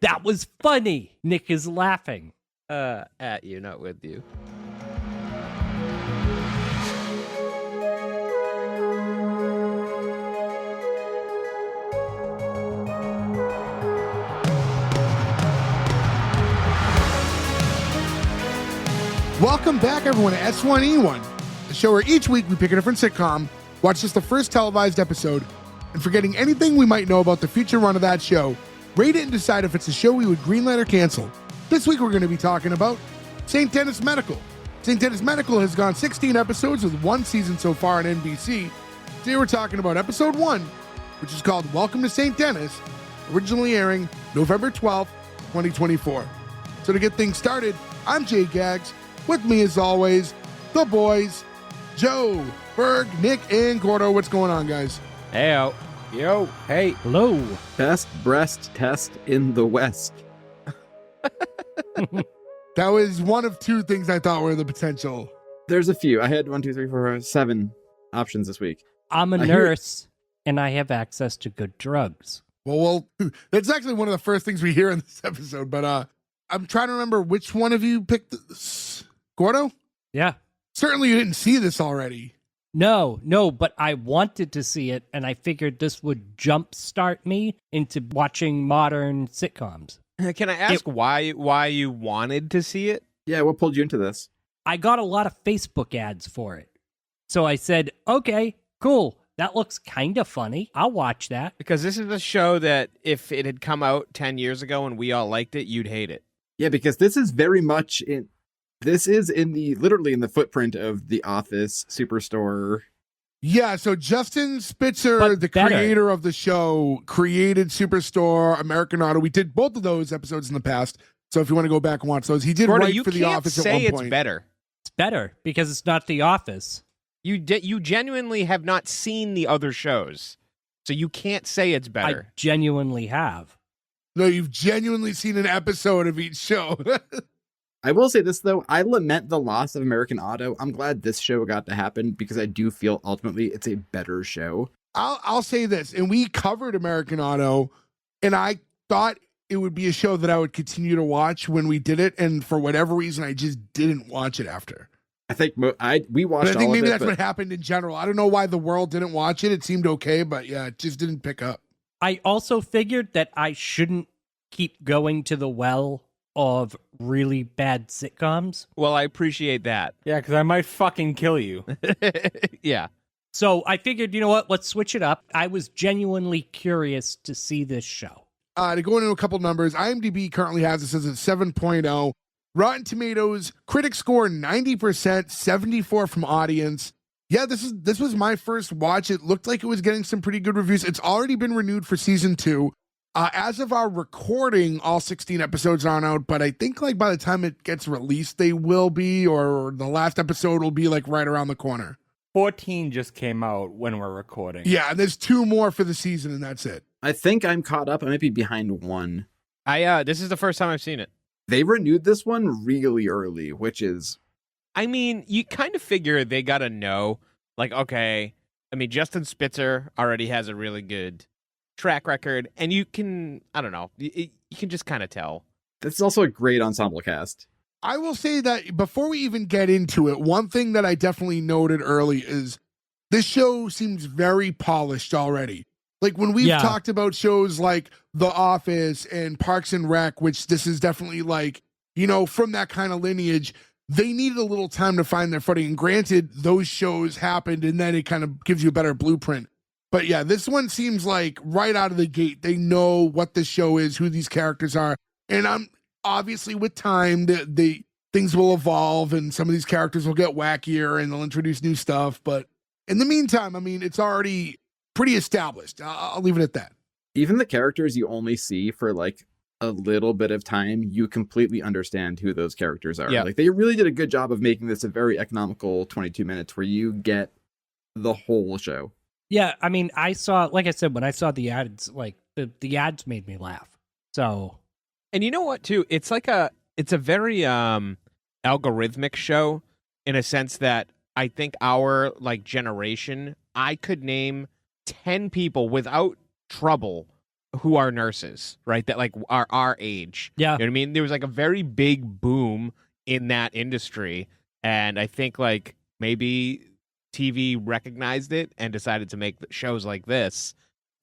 That was funny. Nick is laughing. At you, not with you. Welcome back, everyone, to S1E1, the show where each week we pick a different sitcom, watch just the first televised episode, and forgetting anything we might know about the future run of that show, rate it and decide if it's a show we would greenlight or cancel. This week we're going to be talking about St. Denis Medical. St. Denis Medical has gone 16 episodes with one season so far on NBC. Today we're talking about episode 1, which is called Welcome to St. Denis, originally airing November 12th, 2024. So to get things started, I'm Jay Gags. With me, as always, the boys, Joe, Berg, Nick, and Gordo. What's going on, guys? Hey, yo, hey. Hello. Best breast test in the West. That was one of two things I thought were the potential. There's a few. I had 7 options this week. I'm a nurse, and I have access to good drugs. Well, that's actually one of the first things we hear in this episode, but I'm trying to remember which one of you picked this. Gordo? Yeah. Certainly you didn't see this already. No, but I wanted to see it, and I figured this would jumpstart me into watching modern sitcoms. Can I ask why you wanted to see it? Yeah, what pulled you into this? I got a lot of Facebook ads for it. So I said, okay, cool. That looks kind of funny. I'll watch that. Because this is a show that if it had come out 10 years ago and we all liked it, you'd hate it. Yeah, because this is very much literally in the footprint of The Office, Superstore. Yeah, so Justin Spitzer, But the better. creator of the show, created Superstore, American Auto. We did both of those episodes in the past. So if you want to go back and watch those, he did Gordo, write you for The can't Office say at one it's point. better. It's better because it's not The Office. You genuinely have not seen the other shows, so you can't say it's better. I genuinely have. No, you've genuinely seen an episode of each show. I will say this, though. I lament the loss of American Auto. I'm glad this show got to happen because I do feel ultimately it's a better show. I'll say this, and we covered American Auto, and I thought it would be a show that I would continue to watch when we did it, and for whatever reason, I just didn't watch it after. I think we watched But I think all maybe of it, that's what happened in general. I don't know why the world didn't watch it. It seemed okay, but yeah, it just didn't pick up. I also figured that I shouldn't keep going to the well of really bad sitcoms. Well, I appreciate that. Yeah, because I might fucking kill you. Yeah. So I figured, you know what? Let's switch it up. I was genuinely curious to see this show. To go into a couple numbers, IMDb currently has this as a 7.0. Rotten Tomatoes, critic score 90%, 74 from audience. Yeah, this was my first watch. It looked like it was getting some pretty good reviews. It's already been renewed for season 2. As of our recording, all 16 episodes aren't out, but I think like by the time it gets released, they will be, or the last episode will be like right around the corner. 14 just came out when we're recording. Yeah, and there's 2 more for the season, and that's it. I think I'm caught up. I might be behind 1. This is the first time I've seen it. They renewed this one really early, which is... I mean, you kind of figure they gotta know, like, okay, I mean, Justin Spitzer already has a really good track record, and you can, I don't know, you can just kind of tell. This is also a great ensemble cast. I will say that before we even get into it, one thing that I definitely noted early is this show seems very polished already. Like when we've talked about shows like The Office and Parks and Rec, which this is definitely like, you know, from that kind of lineage, they needed a little time to find their footing. And granted, those shows happened and then it kind of gives you a better blueprint. But yeah, this one seems like right out of the gate, they know what the show is, who these characters are. And I'm obviously with time, the things will evolve and some of these characters will get wackier and they'll introduce new stuff. But in the meantime, I mean, it's already pretty established. I'll leave it at that. Even the characters you only see for like a little bit of time, you completely understand who those characters are. Yeah. Like they really did a good job of making this a very economical 22 minutes where you get the whole show. Yeah, I mean, I saw, like I said, when I saw the ads, like the ads made me laugh. So, and you know what, too? It's a very algorithmic show in a sense that I think our like generation, I could name 10 people without trouble who are nurses, right? That like are our age. Yeah. You know what I mean? There was like a very big boom in that industry. And I think like maybe TV recognized it and decided to make shows like this.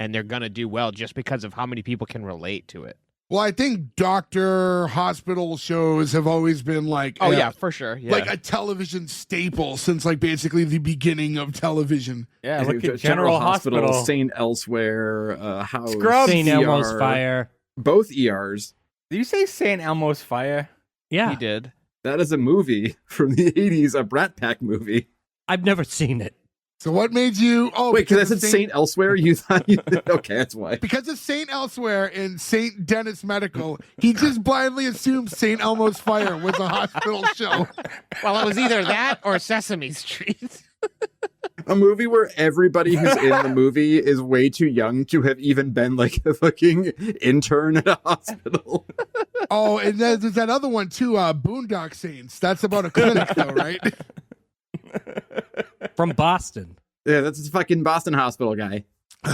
And they're going to do well just because of how many people can relate to it. Well, I think doctor hospital shows have always been like, Oh, yeah, for sure. Yeah. like a television staple since like basically the beginning of television. Yeah, Like look at General Hospital. St. Elsewhere, House, Scrubs. St. Elmo's ER, Fire. both ERs. Did you say St. Elmo's Fire? Yeah. He did. That is a movie from the 80s, a Brat Pack movie. I've never seen it. So what made you? Oh, Wait, because I of said St. Elsewhere. You thought you okay? That's why. Because of St. Elsewhere and St. Denis Medical, he just blindly assumed St. Elmo's Fire was a hospital show. Well, it was either that or Sesame Street. A movie where everybody who's in the movie is way too young to have even been like a fucking intern at a hospital. Oh, and there's that other one too, Boondock Saints. That's about a clinic though, right? From Boston. Yeah, that's a fucking Boston hospital guy.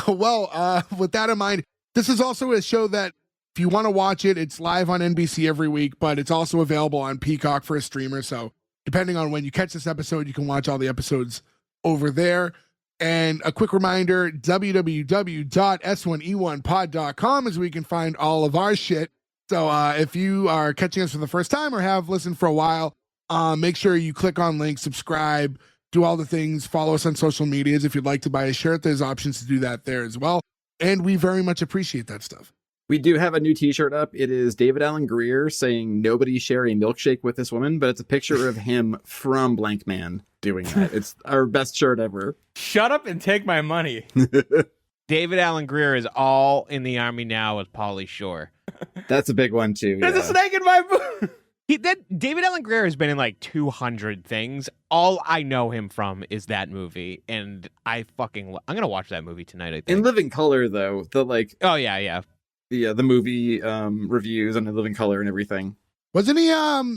Well, with that in mind, this is also a show that if you want to watch it, it's live on NBC every week, but it's also available on Peacock for a streamer. So depending on when you catch this episode, you can watch all the episodes over there. And a quick reminder, www.s1e1pod.com is where you can find all of our shit. So if you are catching us for the first time or have listened for a while, make sure you click on links, subscribe, do all the things, follow us on social medias. If you'd like to buy a shirt, there's options to do that there as well. And we very much appreciate that stuff. We do have a new t-shirt up. It is David Allen Grier saying nobody share a milkshake with this woman, but it's a picture of him from Blank Man doing that. It's our best shirt ever. Shut up and take my money. David Allen Grier is all in the Army now with Pauly Shore. That's a big one too. There's a snake in my boot. David Allen Grier has been in like 200 things. All I know him from is that movie, and I'm gonna watch that movie tonight. I think. In Living Color, though, the like, Oh yeah. the movie reviews on the Living Color and everything. Wasn't he?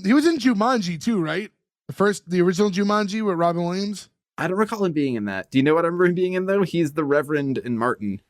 He was in Jumanji too, right? The original Jumanji with Robin Williams. I don't recall him being in that. Do you know what I remember him being in though? He's the Reverend in Martin.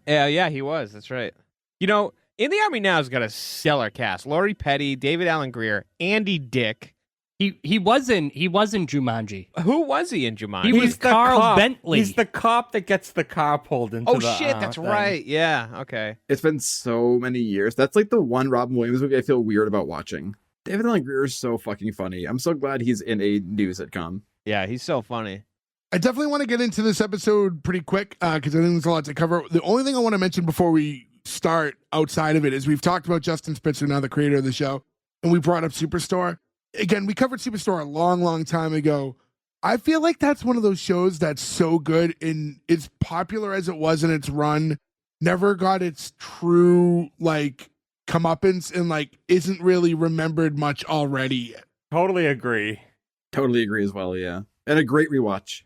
Yeah, he was. That's right. You know, In the Army Now has got a stellar cast: Lori Petty, David Allen Grier, Andy Dick. He was in Jumanji. Who was he in Jumanji? He was Carl cop. Bentley. He's the cop that gets the car pulled into the shit, that's thing. right. Yeah, okay. It's been so many years. That's like the one Robin Williams movie I feel weird about watching. David Allen Grier is so fucking funny. I'm so glad he's in a new sitcom. Yeah, he's so funny. I definitely want to get into this episode pretty quick because I think there's a lot to cover. The only thing I want to mention before we start outside of it is we've talked about Justin Spitzer, now the creator of the show, and we brought up Superstore. Again, we covered Superstore a long, long time ago. I feel like that's one of those shows that's so good and as popular as it was in its run, never got its true like comeuppance and like isn't really remembered much already. Totally agree. Totally agree as well, yeah. And a great rewatch.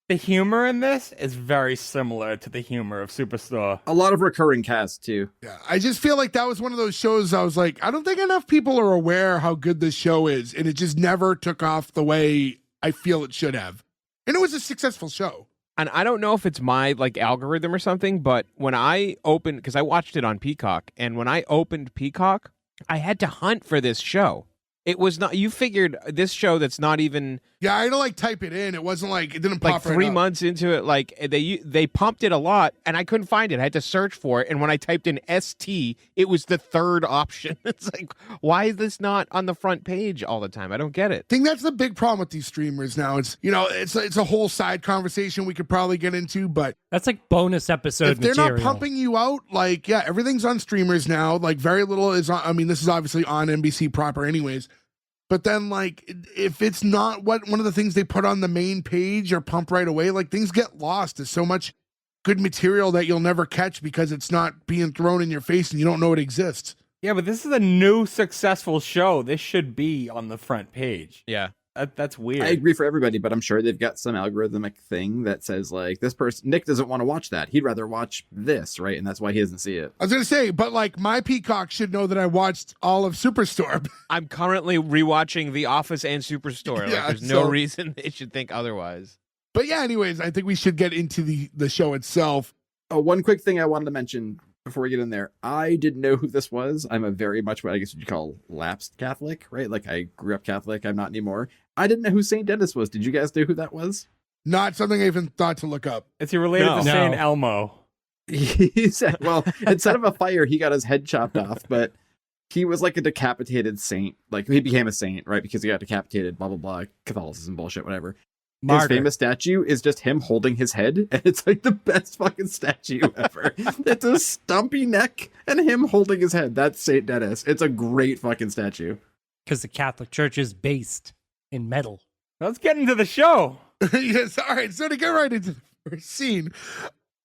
The humor in this is very similar to the humor of Superstore. A lot of recurring cast too. Yeah, I just feel like that was one of those shows I was like, I don't think enough people are aware how good this show is, and it just never took off the way I feel it should have. And it was a successful show. And I don't know if it's my like algorithm or something, but when I opened, because I watched it on Peacock, and when I opened Peacock, I had to hunt for this show. It was not, you figured this show that's not even. Yeah, I had to like type it in. It wasn't like, it didn't Like pop 3 right up. months into it, like they pumped it a lot, and I couldn't find it. I had to search for it, and when I typed in ST, it was the third option. It's like, why is this not on the front page all the time? I don't get it. I think that's the big problem with these streamers now. It's, you know, it's a whole side conversation we could probably get into, but That's like bonus episode if they're material. not pumping you out, like, yeah, everything's on streamers now. Like, very little is on. I mean, this is obviously on NBC proper, anyways. But then, like, if it's not one of the things they put on the main page or pump right away, like, things get lost. There's so much good material that you'll never catch because it's not being thrown in your face and you don't know it exists. Yeah, but this is a new successful show. This should be on the front page. Yeah. That's weird. I agree for everybody, but I'm sure they've got some algorithmic thing that says like this person, Nick doesn't want to watch that. He'd rather watch this, right? And that's why he doesn't see it. I was gonna say, but like my Peacock should know that I watched all of Superstore. I'm currently rewatching The Office and Superstore. Yeah, Like, there's no so- reason they should think otherwise. But yeah, anyways, I think we should get into the show itself. Oh, one quick thing I wanted to mention. before we get in there, I didn't know who this was. I'm a very much what I guess you'd call lapsed Catholic, right? Like I grew up Catholic. I'm not anymore. I didn't know who Saint Denis was. Did you guys know who that was? Not something I even thought to look up. Is he related No. to Saint No. Elmo? He said, well, instead of a fire, he got his head chopped off, but he was like a decapitated saint. Like he became a saint, right? Because he got decapitated, blah, blah, blah, Catholicism bullshit, whatever. Martyr. His famous statue is just him holding his head, and it's like the best fucking statue ever. It's a stumpy neck and him holding his head. That's Saint Denis. It's a great fucking statue. Because the Catholic Church is based in metal. Let's get into the show. Yes, all right. So to get right into the first scene,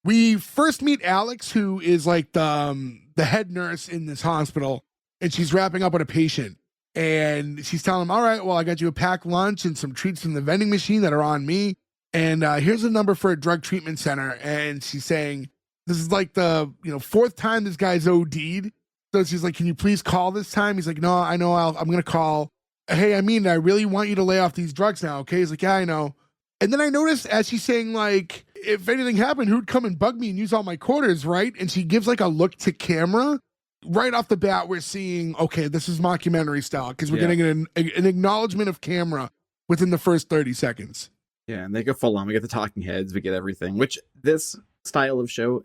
we first meet Alex, who is like the head nurse in this hospital, and she's wrapping up with a patient. And she's telling him, all right, well, I got you a packed lunch and some treats from the vending machine that are on me. And here's a number for a drug treatment center. And she's saying, this is like the fourth time this guy's OD'd. So she's like, can you please call this time? He's like, no, I know, I'm going to call. Hey, I really want you to lay off these drugs now, okay? He's like, yeah, I know. And then I noticed as she's saying, like, if anything happened, who'd come and bug me and use all my quarters, right? And she gives like a look to camera. Right off the bat, we're seeing, okay, this is mockumentary style because we're getting an acknowledgement of camera within the first 30 seconds. Yeah, and they go full on. We get the talking heads, we get everything, which this style of show,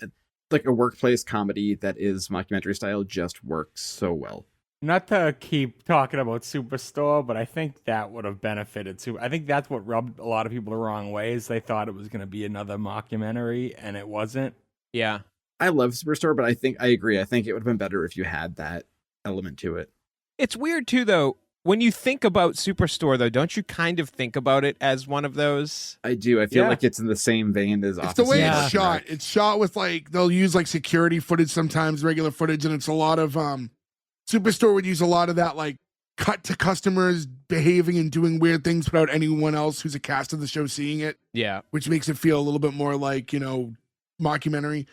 like a workplace comedy that is mockumentary style, just works so well. Not to keep talking about Superstore, but I think that would have benefited. I think that's what rubbed a lot of people the wrong way is they thought it was going to be another mockumentary, and it wasn't. Yeah. I love Superstore, but I agree. I think it would have been better if you had that element to it. It's weird, too, though. When you think about Superstore, though, don't you kind of think about it as one of those? I do. I feel like it's in the same vein as It's Office the way Yeah. it's shot. It's shot with like, they'll use like security footage sometimes, regular footage, and it's a lot of, Superstore would use a lot of that like cut to customers behaving and doing weird things without anyone else who's a cast of the show seeing it, Yeah. which makes it feel a little bit more like, mockumentary.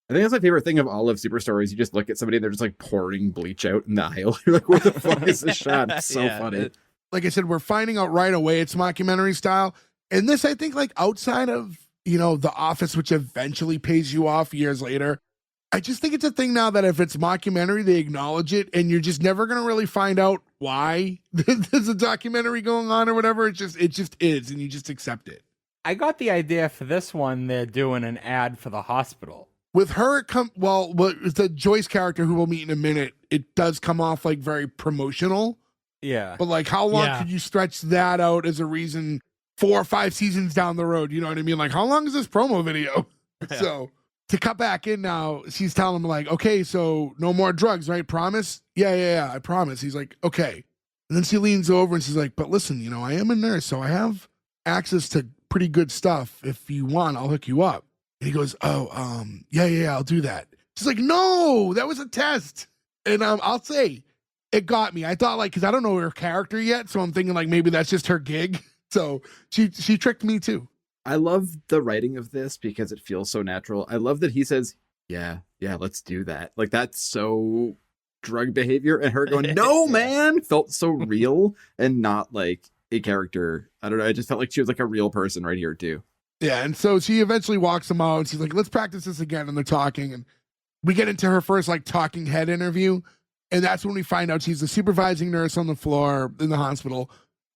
I think that's my favorite thing of all of Superstore is you just look at somebody and they're just like pouring bleach out in the aisle. You're like, what the fuck is this shot? It's so Yeah. funny. Like I said, we're finding out right away it's mockumentary style. And this, I think, like outside of, The Office, which eventually pays you off years later, I just think it's a thing now that if it's mockumentary, they acknowledge it, and you're just never going to really find out why there's a documentary going on or whatever. It just is, and you just accept it. I got the idea for this one, they're doing an ad for the hospital. With her, the Joyce character who we'll meet in a minute, it does come off like very promotional. Yeah. But like, how long Yeah. could you stretch that out as a reason 4 or 5 seasons down the road? You know what I mean? Like, how long is this promo video? Yeah. So to cut back in now, she's telling him like, okay, so no more drugs, right? Promise? Yeah, I promise. He's like, okay. And then she leans over and she's like, but listen, I am a nurse, so I have access to pretty good stuff. If you want, I'll hook you up. And he goes, yeah, I'll do that. She's like, no, that was a test. And I'll say, it got me. I thought because I don't know her character yet, so I'm thinking like maybe that's just her gig. So she tricked me too. I love the writing of this because it feels so natural. I love that he says, yeah, let's do that. Like that's so drug behavior, and her going, no, man, felt so real and not like a character. I don't know. I just felt like she was like a real person right here too. Yeah, and so she eventually walks him out and she's like, let's practice this again. And they're talking, and we get into her first like talking head interview. And that's when we find out she's the supervising nurse on the floor in the hospital.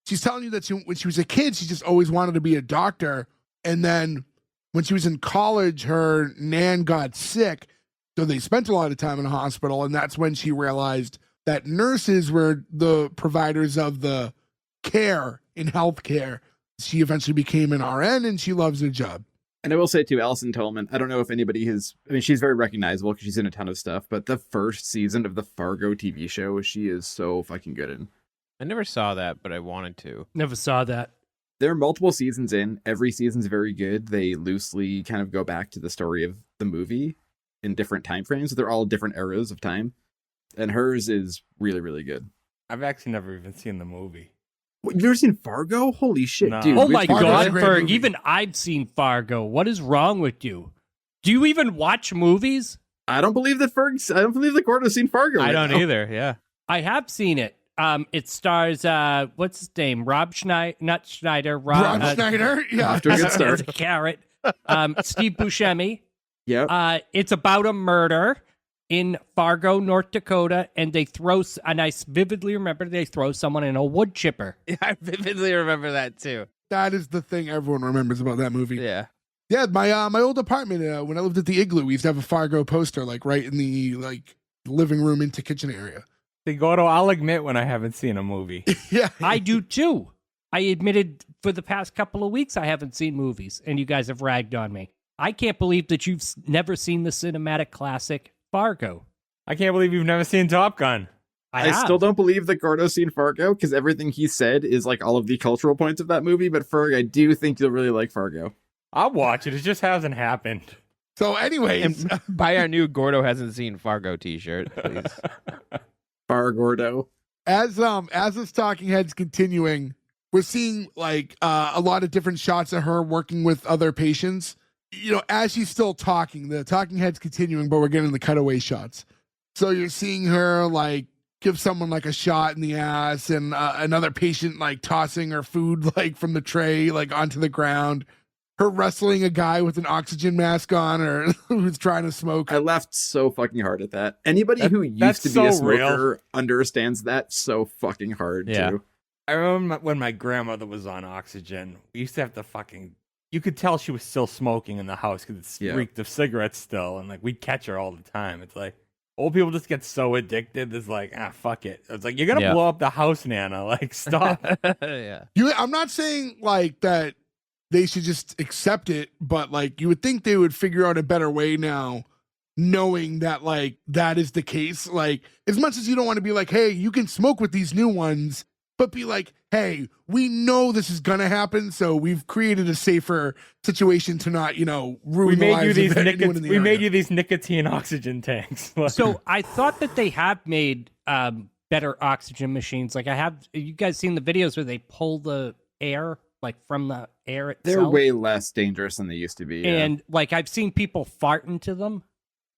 She's telling you that when she was a kid, she just always wanted to be a doctor. And then when she was in college, her nan got sick. So they spent a lot of time in a hospital. And that's when she realized that nurses were the providers of the care in healthcare. She eventually became an RN and she loves her job. And I will say too, Allison Tolman, I don't know if anybody she's very recognizable because she's in a ton of stuff, but the first season of the Fargo TV show, she is so fucking good in. I never saw that, but I wanted to. Never saw that. There are multiple seasons in. Every season's very good. They loosely kind of go back to the story of the movie in different time frames. They're all different eras of time. And hers is really, really good. I've actually never even seen the movie. What, you've never seen Fargo? Holy shit, No. dude. Oh we my have to go Fargo's God, a great Ferg, movie. even I've seen Fargo. What is wrong with you? Do you even watch movies? I don't believe that Gordo's seen Fargo. I right don't now. either, yeah. I have seen it. It stars, what's his name? Rob Schneider, not Schneider. Rob Schneider? Yeah. Off to a good start. Carrot. Steve Buscemi. Yep. It's about a murder. in Fargo, North Dakota, and they throw, and I vividly remember they throw someone in a wood chipper. Yeah, I vividly remember that too. That is the thing everyone remembers about that movie. Yeah. Yeah, my old apartment, when I lived at the Igloo, we used to have a Fargo poster, like right in the like living room into kitchen area. See, Gordo, I'll admit when I haven't seen a movie. Yeah. I do too. I admitted for the past couple of weeks I haven't seen movies, and you guys have ragged on me. I can't believe that you've never seen the cinematic classic Fargo. I can't believe you've never seen Top Gun. I still don't believe that Gordo's seen Fargo, because everything he said is like all of the cultural points of that movie, but Ferg, I do think you'll really like Fargo. I'll watch it. It just hasn't happened. So anyways, And buy our new Gordo hasn't seen Fargo t-shirt, please. Far Gordo. as this talking head's continuing, we're seeing like a lot of different shots of her working with other patients. You know, as she's still talking, the talking head's continuing, but we're getting the cutaway shots. So you're seeing her like give someone like a shot in the ass, and another patient like tossing her food like from the tray like onto the ground. Her wrestling a guy with an oxygen mask on, or who's trying to smoke. I laughed so fucking hard at that. Anybody who used to be a smoker understands that so fucking hard too. I remember when my grandmother was on oxygen, we used to have to fucking... You could tell she was still smoking in the house because it reeked of cigarettes still, and like we'd catch her all the time. It's like old people just get so addicted. It's like, fuck it. It's like, you're gonna blow up the house, Nana. Like, stop. Yeah. I'm not saying like that they should just accept it, but like you would think they would figure out a better way now, knowing that like that is the case. Like, as much as you don't want to be like, hey, you can smoke with these new ones, but be like, hey, we know this is gonna happen, so we've created a safer situation to not, ruin the lives of anyone in the area. Made you these nicotine oxygen tanks. So I thought that they have made better oxygen machines. Like you guys seen the videos where they pull the air like from the air itself? They're way less dangerous than they used to be. Yeah. And like I've seen people fart into them.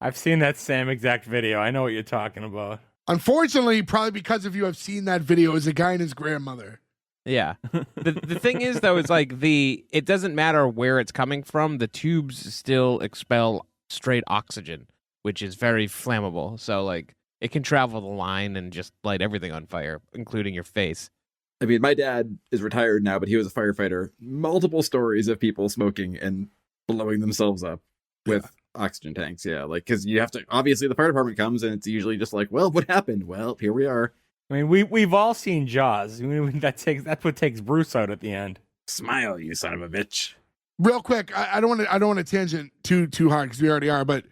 I've seen that same exact video. I know what you're talking about. Unfortunately, probably because of you, I've seen that video, is a guy and his grandmother. Yeah. The thing is, though, is like it doesn't matter where it's coming from. The tubes still expel straight oxygen, which is very flammable. So like it can travel the line and just light everything on fire, including your face. I mean, my dad is retired now, but he was a firefighter. Multiple stories of people smoking and blowing themselves up with oxygen tanks. Yeah, like, because you have to, obviously the fire department comes and it's usually just like, well, what happened? Well, here we are. I mean, we've all seen Jaws. I mean, that's what takes Bruce out at the end. Smile, you son of a bitch. Real quick, I don't want to tangent too hard because we already are, but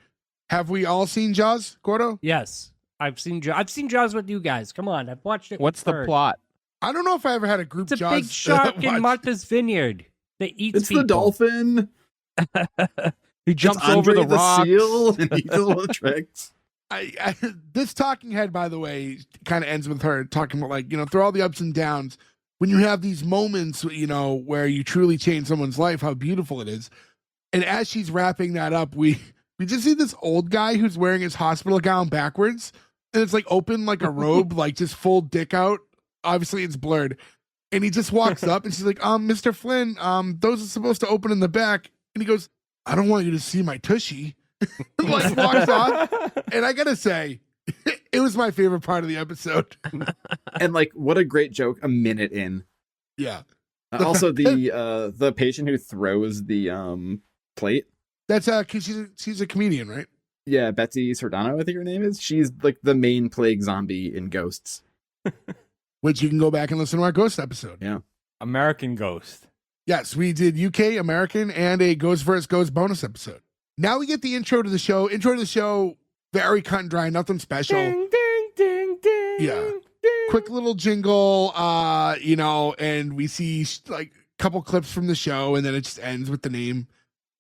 have we all seen Jaws, Gordo? Yes, I've seen Jaws with you guys. Come on, I've watched it. What's the plot? I don't know if I ever had a group It's a Jaws. big shark in Martha's Vineyard that eats It's people. the dolphin. He jumps It's over Andre the rocks. seal and he does all the tricks. This talking head, by the way, kind of ends with her talking about like, through all the ups and downs, when you have these moments, where you truly change someone's life, how beautiful it is. And as she's wrapping that up, we just see this old guy who's wearing his hospital gown backwards, and it's like open like a robe, like just full dick out. Obviously it's blurred. And he just walks up and she's like, Mr. Flynn, those are supposed to open in the back. And he goes, I don't want you to see my tushy. Like walks off. And I gotta say, it was my favorite part of the episode. And like, what a great joke a minute in. Yeah. Also the patient who throws the plate. That's cause she's a comedian, right? Yeah, Betsy Sordano, I think her name is. She's like the main plague zombie in Ghosts. Which you can go back and listen to our Ghost episode. Yeah. American Ghost. Yes, we did UK, American, and a Ghost vs. Ghost bonus episode. Now we get the intro to the show. Intro to the show, very cut and dry, nothing special. Ding, ding, ding, ding. Yeah. Ding. Quick little jingle, and we see like a couple clips from the show, and then it just ends with the name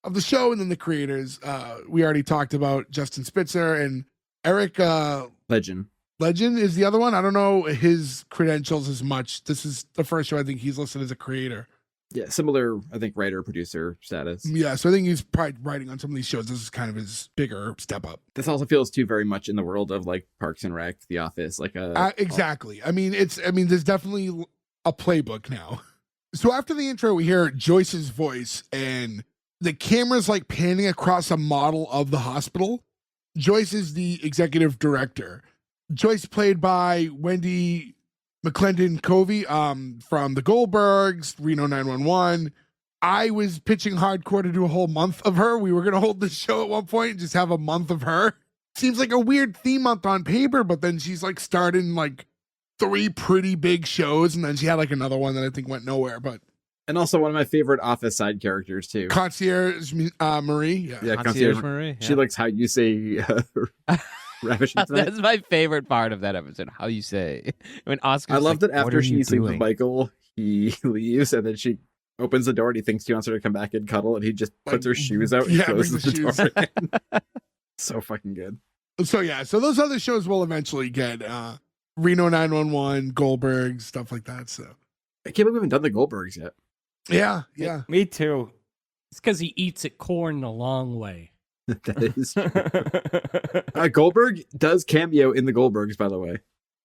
of the show and then the creators. We already talked about Justin Spitzer and Eric Ledgin. Ledgin is the other one. I don't know his credentials as much. This is the first show I think he's listed as a creator. Yeah, similar, I think, writer, producer status. Yeah, so I think he's probably writing on some of these shows. This is kind of his bigger step up. This also feels too very much in the world of like Parks and Rec, The Office, like exactly. I mean, there's definitely a playbook now. So after the intro, we hear Joyce's voice, and the camera's like panning across a model of the hospital. Joyce is the executive director. Joyce played by Wendi McLendon-Covey from The Goldbergs, Reno 911. I was pitching hardcore to do a whole month of her. We were going to hold this show at one point and just have a month of her. Seems like a weird theme month on paper, but then she's like starting like 3 pretty big shows, and then she had like another one that I think went nowhere. But And also one of my favorite Office side characters too. Concierge Marie. Yeah, Concierge Marie. She likes how you say ravishing tonight. That's my favorite part of that episode. How you say when Oscar. I love that "What after are she you sleeps with doing?" Michael, he leaves and then she opens the door and he thinks he wants her to come back and cuddle, and he just puts her shoes out and closes the door again. So fucking good. So those other shows will eventually get Reno 911, Goldberg, stuff like that. So I can't believe we haven't done the Goldbergs yet. yeah. Me too. It's because he eats at corn the long way. That is true. Goldberg does cameo in the Goldbergs, by the way.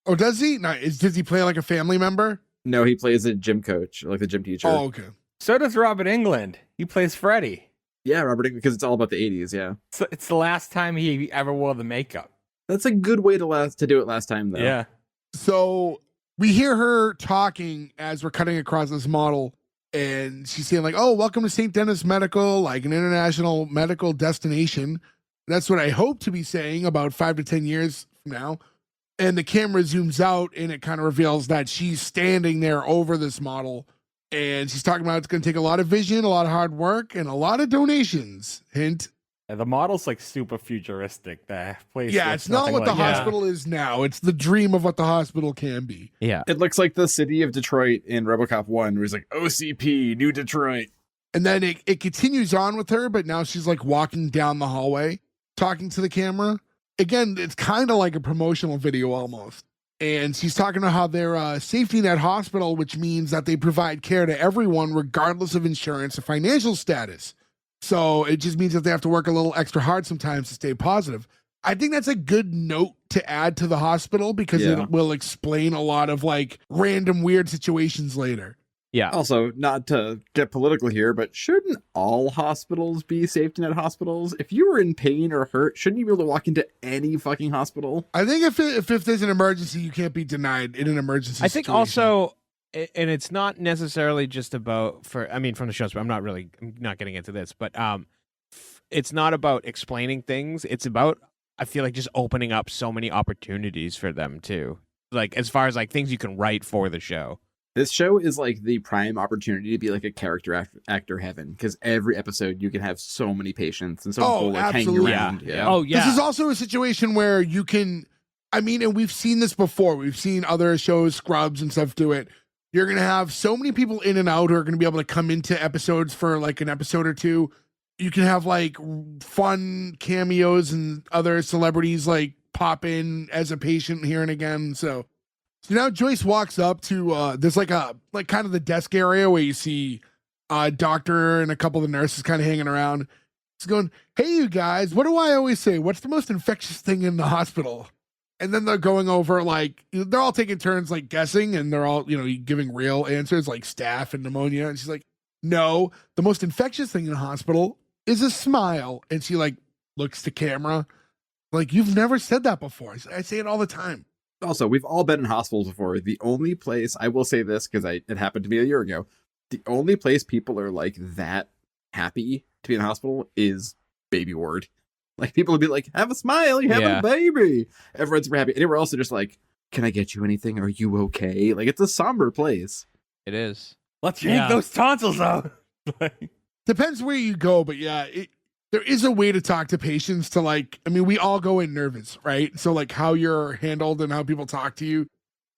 Oh, does he? Nice. Does he play like a family member? No, he plays a gym coach, like the gym teacher. Oh, okay. So does Robert Englund. He plays Freddy. Yeah, Robert, because it's all about the 80s, yeah. So it's the last time he ever wore the makeup. That's a good way to do it last time, though. Yeah. So we hear her talking as we're cutting across this model, and she's saying like, "Oh, welcome to St. Denis Medical, like an international medical destination." That's what I hope to be saying about 5 to 10 years from now. And the camera zooms out, and it kind of reveals that she's standing there over this model, and she's talking about it's going to take a lot of vision, a lot of hard work, and a lot of donations. Hint. And the model's like super futuristic. The place. Yeah, looks it's not nothing what the like that. hospital is now. It's the dream of what the hospital can be. Yeah. It looks like the city of Detroit in RoboCop 1, where he's like, OCP, New Detroit. And then it continues on with her, but now she's like walking down the hallway, talking to the camera. Again, it's kind of like a promotional video almost. And she's talking about how they're a safety net hospital, which means that they provide care to everyone, regardless of insurance or financial status. So it just means that they have to work a little extra hard sometimes to stay positive. I think that's a good note to add to the hospital because it will explain a lot of like random weird situations later. Yeah. Also, not to get political here, but shouldn't all hospitals be safety net hospitals? If you were in pain or hurt, shouldn't you be able to walk into any fucking hospital? I think if there's an emergency, you can't be denied in an emergency I think situation. also, and it's not necessarily just about from the shows, but I'm not getting into this, but it's not about explaining things. It's about, I feel like, just opening up so many opportunities for them too. Like as far as like things you can write for the show. This show is like the prime opportunity to be like a character actor heaven, because every episode you can have so many patients and so people like hanging absolutely. around. Yeah. Oh, yeah. This is also a situation where you can, and we've seen this before. We've seen other shows, Scrubs and stuff, do it. You're going to have so many people in and out who are going to be able to come into episodes for like an episode or two. You can have like fun cameos and other celebrities like pop in as a patient here and again. So now Joyce walks up to there's like kind of the desk area where you see a doctor and a couple of the nurses kind of hanging around. She's going, "Hey, you guys, what do I always say? What's the most infectious thing in the hospital?" And then they're going over like they're all taking turns like guessing, and they're all giving real answers like staph and pneumonia. And she's like, "No, the most infectious thing in the hospital is a smile." And she like looks to camera like, "You've never said that before." I say it all the time. Also, we've all been in hospitals before. The only place, I will say this because it happened to me a year ago, the only place people are like that happy to be in a hospital is baby ward. Like people would be like, "Have a smile, you have a baby." Everyone's super happy. Anywhere else, they're just like, "Can I get you anything? Are you okay?" Like it's a somber place. It is. Let's yank those tonsils out. Depends where you go, but yeah, there is a way to talk to patients to like, we all go in nervous, right? So like how you're handled and how people talk to you,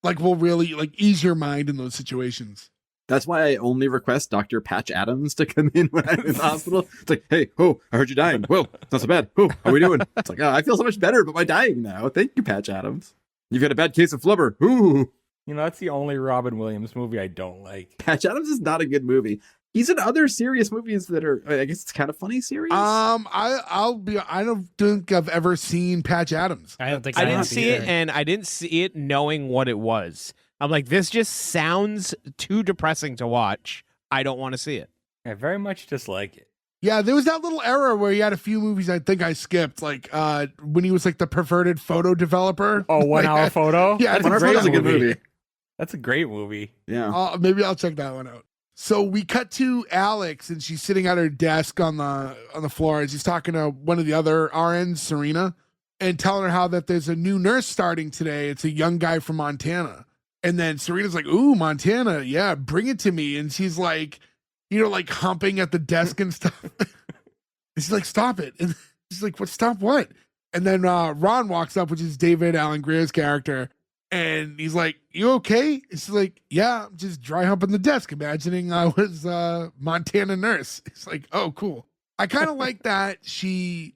like will really like ease your mind in those situations. That's why I only request Dr. Patch Adams to come in when I'm in the hospital. It's like, "Hey, I heard you dying. Well, it's not so bad. How are we doing?" It's like, "Oh, I feel so much better, but my dying now. Thank you, Patch Adams. You've had a bad case of flubber." Ooh. That's the only Robin Williams movie I don't like. Patch Adams is not a good movie. He's in other serious movies that are, I guess it's kind of funny series. I don't think I've ever seen Patch Adams. I don't think I I didn't have see either. it, and I didn't see it knowing what it was. I'm like, this just sounds too depressing to watch. I don't want to see it. I very much dislike it. Yeah, there was that little error where he had a few movies I think I skipped, like when he was like the perverted photo developer. Oh, 1 hour photo? Yeah, That's One Hour Photo's a good movie. That's a great movie. Yeah. Maybe I'll check that one out. So we cut to Alex, and she's sitting at her desk on the floor, and she's talking to one of the other RNs, Serena, and telling her how that there's a new nurse starting today. It's a young guy from Montana. And then Serena's like, ooh, Montana, yeah, bring it to me. And she's like, like humping at the desk and stuff. And she's like, stop it. And she's like, what? Stop what? And then Ron walks up, which is David Alan Grier's character. And he's like, you okay? And she's like, yeah, I'm just dry humping the desk, imagining I was a Montana nurse. It's like, oh, cool. I kind of like that she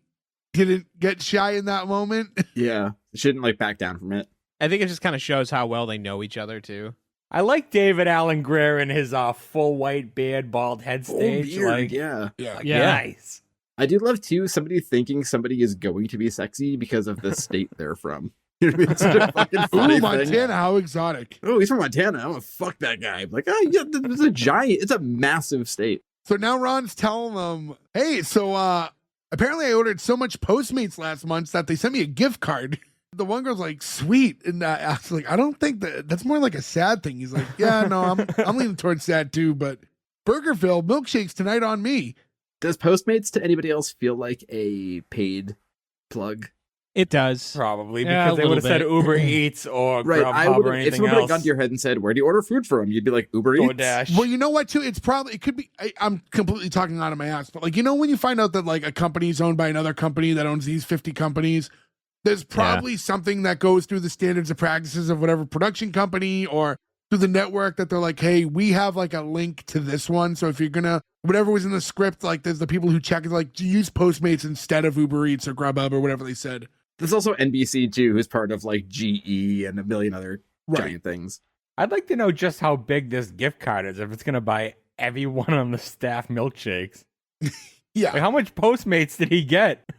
didn't get shy in that moment. Yeah. She didn't like back down from it. I think it just kind of shows how well they know each other too. I like David Alan Grier in his full white beard, bald head stage. Yeah. Yeah. Nice. I do love too somebody thinking somebody is going to be sexy because of the state they're from. You know what I mean? It's such a fucking funny Ooh, thing. Montana, how exotic. Oh, he's from Montana. I'm gonna fuck that guy. I'm like, oh yeah, it's a massive state. So now Ron's telling them, hey, so apparently I ordered so much Postmates last month that they sent me a gift card. The one girl's like, sweet. And I was like, I don't think that's more like a sad thing. He's like, yeah, no, I'm leaning towards sad too, but Burgerville milkshakes tonight on me. Does Postmates to anybody else feel like a paid plug? It does. Probably, Yeah, because a they would have little said bit. Uber Eats or Right. Grubhub or If anything somebody had else. gone to your head and said, where do you order food from? You'd be like, Uber Eats. DoorDash. Well, you know what, too? It could be, I'm completely talking out of my ass, but like, when you find out that like a company is owned by another company that owns these 50 companies, there's probably something that goes through the standards of practices of whatever production company or through the network that they're like, hey, we have like a link to this one. So if you're going to, whatever was in the script, like there's the people who check it, like use Postmates instead of Uber Eats or Grubhub or whatever they said. There's also NBC too, who's part of like GE and a million other giant things. I'd like to know just how big this gift card is if it's going to buy everyone on the staff milkshakes. Yeah. Like, how much Postmates did he get?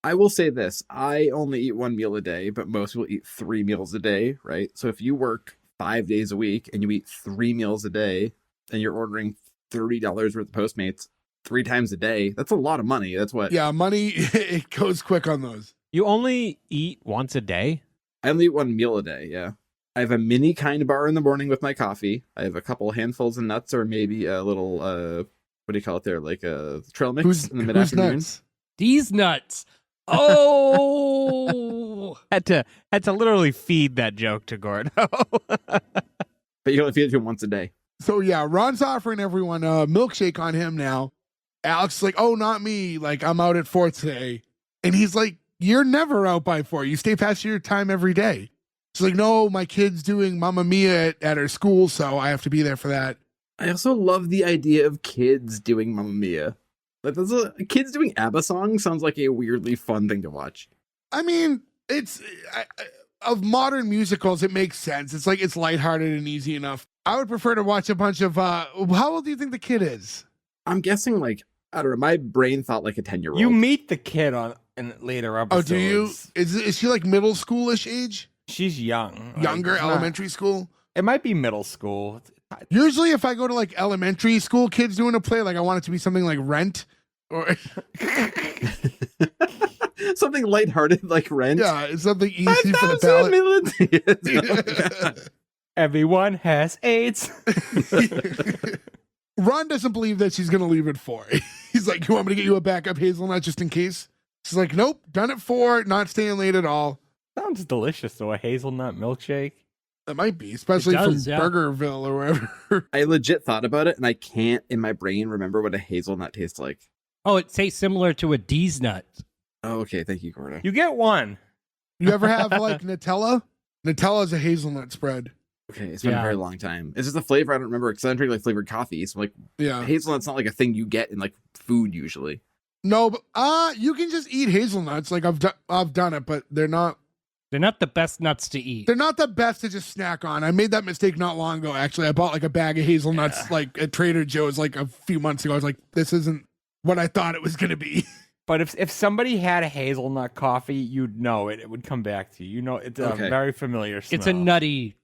I will say this. I only eat one meal a day, but most will eat 3 meals a day, right? So if you work 5 days a week and you eat 3 meals a day and you're ordering $30 worth of Postmates 3 times a day, that's a lot of money. That's what. Yeah, money, it goes quick on those. You only eat once a day? I only eat 1 meal a day, yeah. I have a mini kind bar in the morning with my coffee. I have a couple handfuls of nuts or maybe a little, what do you call it there? Like a trail mix in the mid-afternoon. Nuts? These nuts. Oh. Had to literally feed that joke to Gordo. But you only feed it to him once a day. So yeah, Ron's offering everyone a milkshake on him now. Alex is like, oh, not me. Like, I'm out at 4 today. And he's like, you're never out by 4. You stay past your time every day. She's like, no, my kid's doing Mamma Mia at her school, so I have to be there for that. I also love the idea of kids doing Mamma Mia. Like, kids doing ABBA songs sounds like a weirdly fun thing to watch. I mean, of modern musicals, it makes sense. It's like, it's lighthearted and easy enough. I would prefer to watch a bunch of, how old do you think the kid is? I'm guessing, like, I don't know, my brain thought like a 10-year-old. You meet the kid in later episodes. Oh, do you? Is she like middle schoolish age? She's young. Younger, It's not- elementary school? It might be middle school. Usually if I go to like elementary school kids doing a play, like I want it to be something like Rent or something lighthearted like Rent. yeah, it's something easy for the palate. Everyone has AIDS. Ron doesn't believe that she's gonna leave at 4. He's like, you want me to get you a backup hazelnut just in case? She's like, nope, done at 4, not staying late at all. Sounds delicious, though. A hazelnut milkshake. It might be, especially It does, from yeah. Burgerville or wherever. I legit thought about it, and I can't, in my brain, remember what a hazelnut tastes like. Oh, it tastes similar to a D's nut. Oh, okay. Thank you, Gordo. You get one. You ever have like Nutella? Nutella's a hazelnut spread. Okay, it's been a Yeah. very long time. It's just a flavor I don't remember because I don't drink like flavored coffee. So like Yeah. hazelnut's not like a thing you get in like food usually. No, but you can just eat hazelnuts. Like I've done it, but they're not the best nuts to eat. They're not the best to just snack on. I made that mistake not long ago, actually. I bought like a bag of hazelnuts like at Trader Joe's like a few months ago. I was like, this isn't what I thought it was going to be. But if somebody had a hazelnut coffee, you'd know it. It would come back to you. You know, it's a Okay. very familiar smell. It's a nutty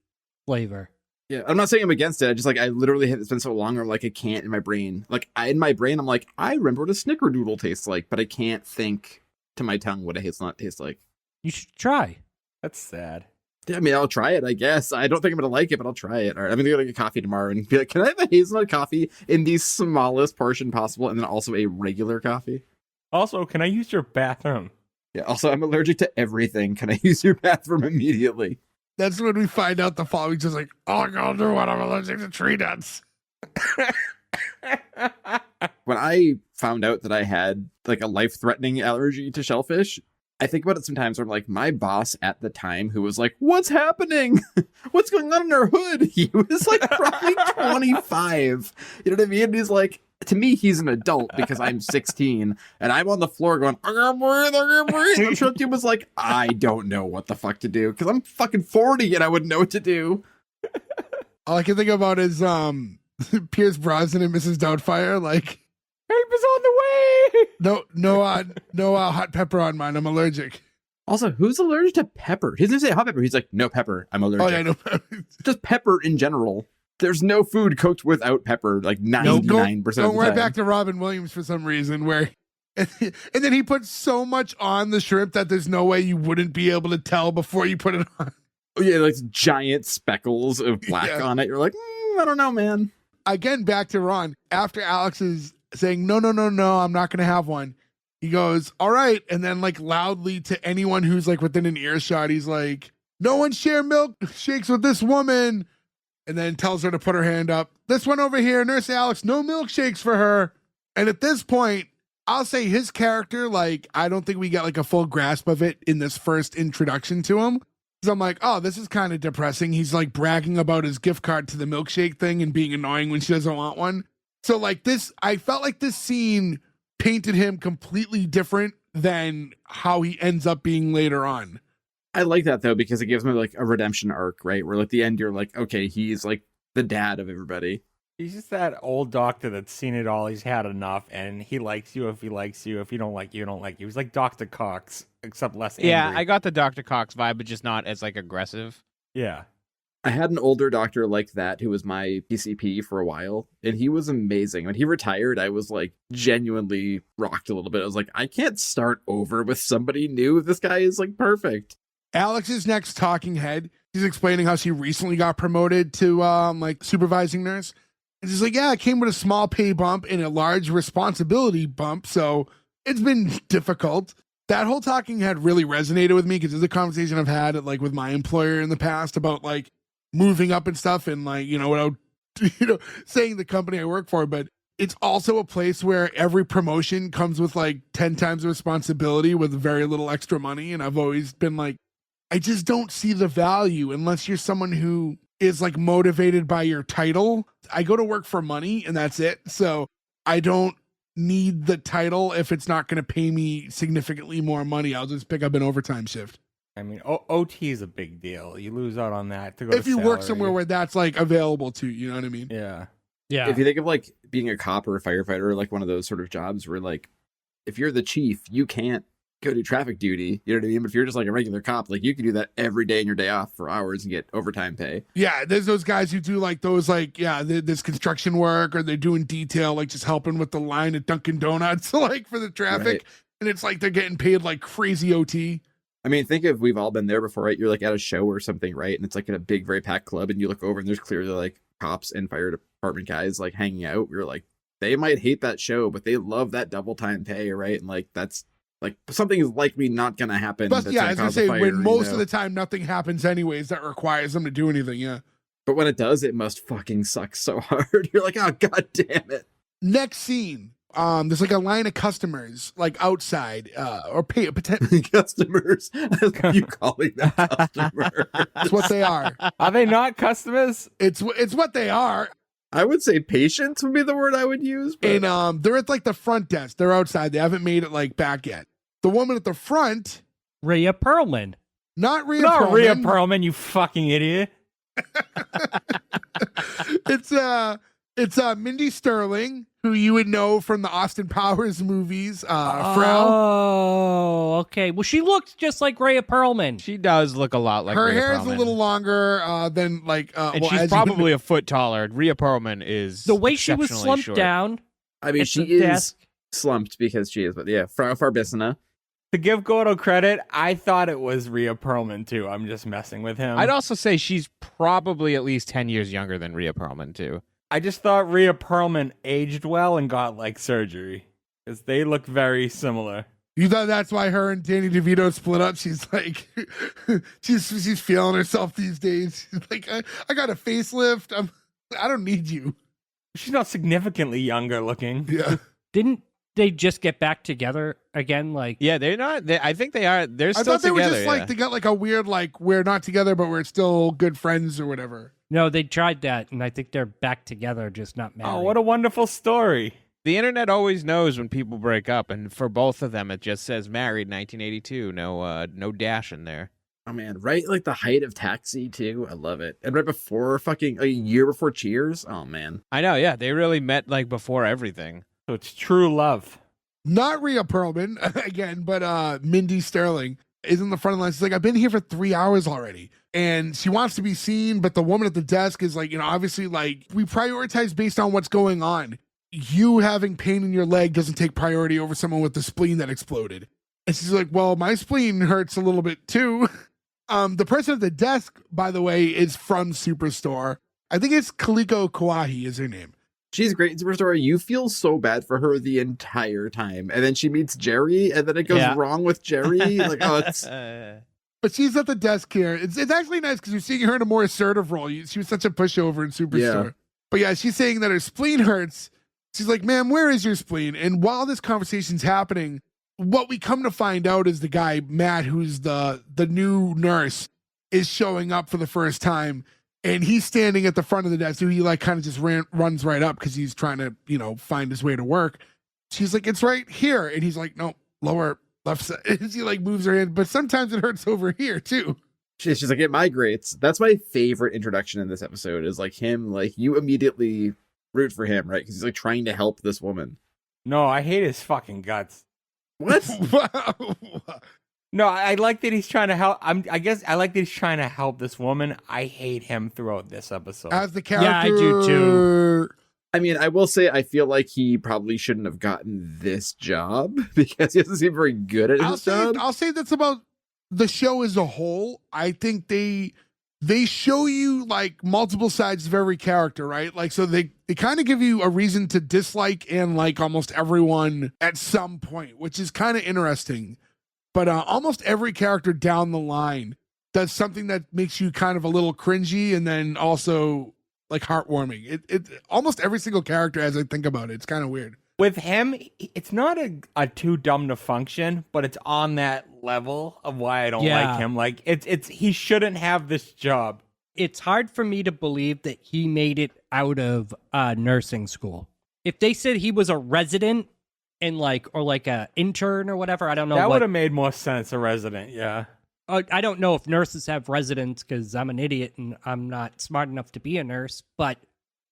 flavor. Yeah, I'm not saying I'm against it. I just like I literally it's been so long where like I can't in my brain. Like in my brain, I'm like I remember what a snickerdoodle tastes like, but I can't think to my tongue what a hazelnut tastes like. You should try. That's sad. Yeah, I mean, I'll try it. I guess I don't think I'm gonna like it, but I'll try it. All right, I'm gonna go get a coffee tomorrow and be like, can I have a hazelnut coffee in the smallest portion possible, and then also a regular coffee? Also, can I use your bathroom? Yeah. Also, I'm allergic to everything. Can I use your bathroom immediately? That's when we find out the following. Just like, oh, I'm gonna do what? I'm allergic to tree nuts. When I found out that I had like a life-threatening allergy to shellfish, I think about it sometimes where I'm like, my boss at the time who was like, what's happening? What's going on in our hood? He was like probably 25. You know what I mean? And he's like, to me, he's an adult because I'm 16 and I'm on the floor going, I gotta breathe, I gotta breathe. And Trump dude was like, I don't know what the fuck to do because I'm fucking 40 and I wouldn't know what to do. All I can think about is Pierce Brosnan and Mrs. Doubtfire. Like, Help is on the way. no hot pepper on mine. I'm allergic. Also, who's allergic to pepper? He doesn't say hot pepper. He's like, no pepper. I'm allergic. Oh yeah, no pepper. Just pepper in general. There's no food cooked without pepper, like 99% of the time. Going right back to Robin Williams for some reason, where and then he puts so much on the shrimp that there's no way you wouldn't be able to tell before you put it on. Oh yeah, like giant speckles of black on it. You're like, I don't know, man. Again, back to Ron. After Alex is saying, no, I'm not going to have one. He goes, all right. And then like loudly to anyone who's like within an earshot, he's like, no one share milkshakes with this woman. And then tells her to put her hand up. This one over here, Nurse Alex, no milkshakes for her. And at this point, I'll say his character, like, I don't think we got like a full grasp of it in this first introduction to him. So I'm like, oh, this is kind of depressing. He's like bragging about his gift card to the milkshake thing and being annoying when she doesn't want one. So like this, I felt like this scene painted him completely different than how he ends up being later on. I like that though, because it gives me like a redemption arc, right? Where at the end you're like, okay, he's like the dad of everybody. He's just that old doctor that's seen it all. He's had enough, and he likes you if he likes you. If you don't like you, don't like you. He's like Dr. Cox, except less angry. Yeah, I got the Dr. Cox vibe, but just not as like aggressive. Yeah. I had an older doctor like that who was my PCP for a while, and he was amazing. When he retired, I was like genuinely rocked a little bit. I was like, I can't start over with somebody new. This guy is like perfect. Alex's next talking head, she's explaining how she recently got promoted to like supervising nurse. And she's like, yeah, it came with a small pay bump and a large responsibility bump. So it's been difficult. That whole talking head really resonated with me because it's a conversation I've had like with my employer in the past about like moving up and stuff and like, without, saying the company I work for, but it's also a place where every promotion comes with like 10 times the responsibility with very little extra money. And I've always been like, I just don't see the value unless you're someone who is like motivated by your title. I go to work for money and that's it. So I don't need the title if it's not going to pay me significantly more money. I'll just pick up an overtime shift. I mean, OT is a big deal. You lose out on that to go if to you salary. work somewhere where that's like available to you know what I mean? Yeah. Yeah. If you think of like being a cop or a firefighter, like one of those sort of jobs where like, if you're the chief, you can't go do traffic duty, you know what I mean? But if you're just like a regular cop, like you can do that every day in your day off for hours and get overtime pay. Yeah, there's those guys who do like those like, yeah, this construction work or they're doing detail, like just helping with the line at Dunkin' Donuts, like for the traffic. Right. And it's like they're getting paid like crazy OT. I mean, think of, we've all been there before, right? You're like at a show or something, right? And it's like in a big, very packed club and you look over and there's clearly like cops and fire department guys like hanging out. You're like, they might hate that show, but they love that double time pay, right? And like, that's like something is likely not going to happen. But yeah, I was going to say, fire, when most of the time nothing happens anyways that requires them to do anything, yeah. But when it does, it must fucking suck so hard. You're like, oh, god damn it. Next scene, there's like a line of customers like outside or pay customers. You calling them customers? That's what they are. Are they not customers? It's what they are. I would say patience would be the word I would use. But... And they're at like the front desk. They're outside. They haven't made it like back yet. The woman at the front, Rhea Perlman. not Rhea Not Perlman. Rhea Perlman, you fucking idiot. It's Mindy Sterling, who you would know from the Austin Powers movies, Frau. Oh, okay. Well, she looks just like Rhea Perlman. She does look a lot like her Rhea hair's Perlman. a little longer than like, and well, she's as probably a foot taller. Rhea Perlman is The way she was exceptionally slumped short. down. I mean, at she the is desk. slumped because she is, but yeah, Frau Farbissina. To give Gordo credit, I thought it was Rhea Perlman too. I'm just messing with him. I'd also say she's probably at least 10 years younger than Rhea Perlman too. I just thought Rhea Perlman aged well and got like surgery because they look very similar. You thought that's why her and Danny DeVito split up? She's like, she's feeling herself these days. She's like, I got a facelift. I don't need you. She's not significantly younger looking. Yeah. Didn't they just get back together again? Like, Yeah, they're not. I think they are. They're I still thought they together. were just like, they got like a weird, like, we're not together, but we're still good friends or whatever. no, they tried that, and I think they're back together, just not married. Oh, what a wonderful story. The internet always knows when people break up, and for both of them, it just says married 1982. No dash in there. Oh man, right? Like the height of Taxi too. I love it. And right before fucking a year before Cheers. Oh man. I know. Yeah, they really met like before everything. So it's true love. Not Rhea Perlman again, but Mindy Sterling is in the front of the line. She's like, I've been here for 3 hours already. And she wants to be seen, but the woman at the desk is like, obviously, like, we prioritize based on what's going on. You having pain in your leg doesn't take priority over someone with the spleen that exploded. And she's like, well, my spleen hurts a little bit too. The person at the desk, by the way, is from Superstore. I think it's Kaliko Kauahi is her name. She's great in Superstore. You feel so bad for her the entire time. And then she meets Jerry, and then it goes wrong with Jerry. Like, oh, it's... But she's at the desk here. It's actually nice because you're seeing her in a more assertive role. She was such a pushover in Superstore. Yeah. But yeah, she's saying that her spleen hurts. She's like, ma'am, where is your spleen? And while this conversation's happening, what we come to find out is the guy, Matt, who's the new nurse, is showing up for the first time. And he's standing at the front of the desk. So he like kind of just runs right up because he's trying to, find his way to work. She's like, it's right here. And he's like, no, lower left side. And she like moves her hand, but sometimes it hurts over here too. She's like, it migrates. That's my favorite introduction in this episode is like him, like you immediately root for him, right? Because he's like trying to help this woman. No, I hate his fucking guts. What? No, I like that he's trying to help. I guess I like that he's trying to help this woman. I hate him throughout this episode. As the character. Yeah, I do too. I mean, I will say I feel like he probably shouldn't have gotten this job because he doesn't seem very good at his job. I'll say that's about the show as a whole. I think they show you like multiple sides of every character, right? Like, so they kind of give you a reason to dislike and like almost everyone at some point, which is kind of interesting. But almost every character down the line does something that makes you kind of a little cringy and then also like heartwarming. It almost every single character, as I think about it, it's kind of weird. With him, it's not a too dumb to function, but it's on that level of why I don't like him. Like it's he shouldn't have this job. It's hard for me to believe that he made it out of nursing school. If they said he was a resident and or like a intern or whatever, I don't know. That would have made more sense. A resident, yeah. I don't know if nurses have residents because I'm an idiot and I'm not smart enough to be a nurse, but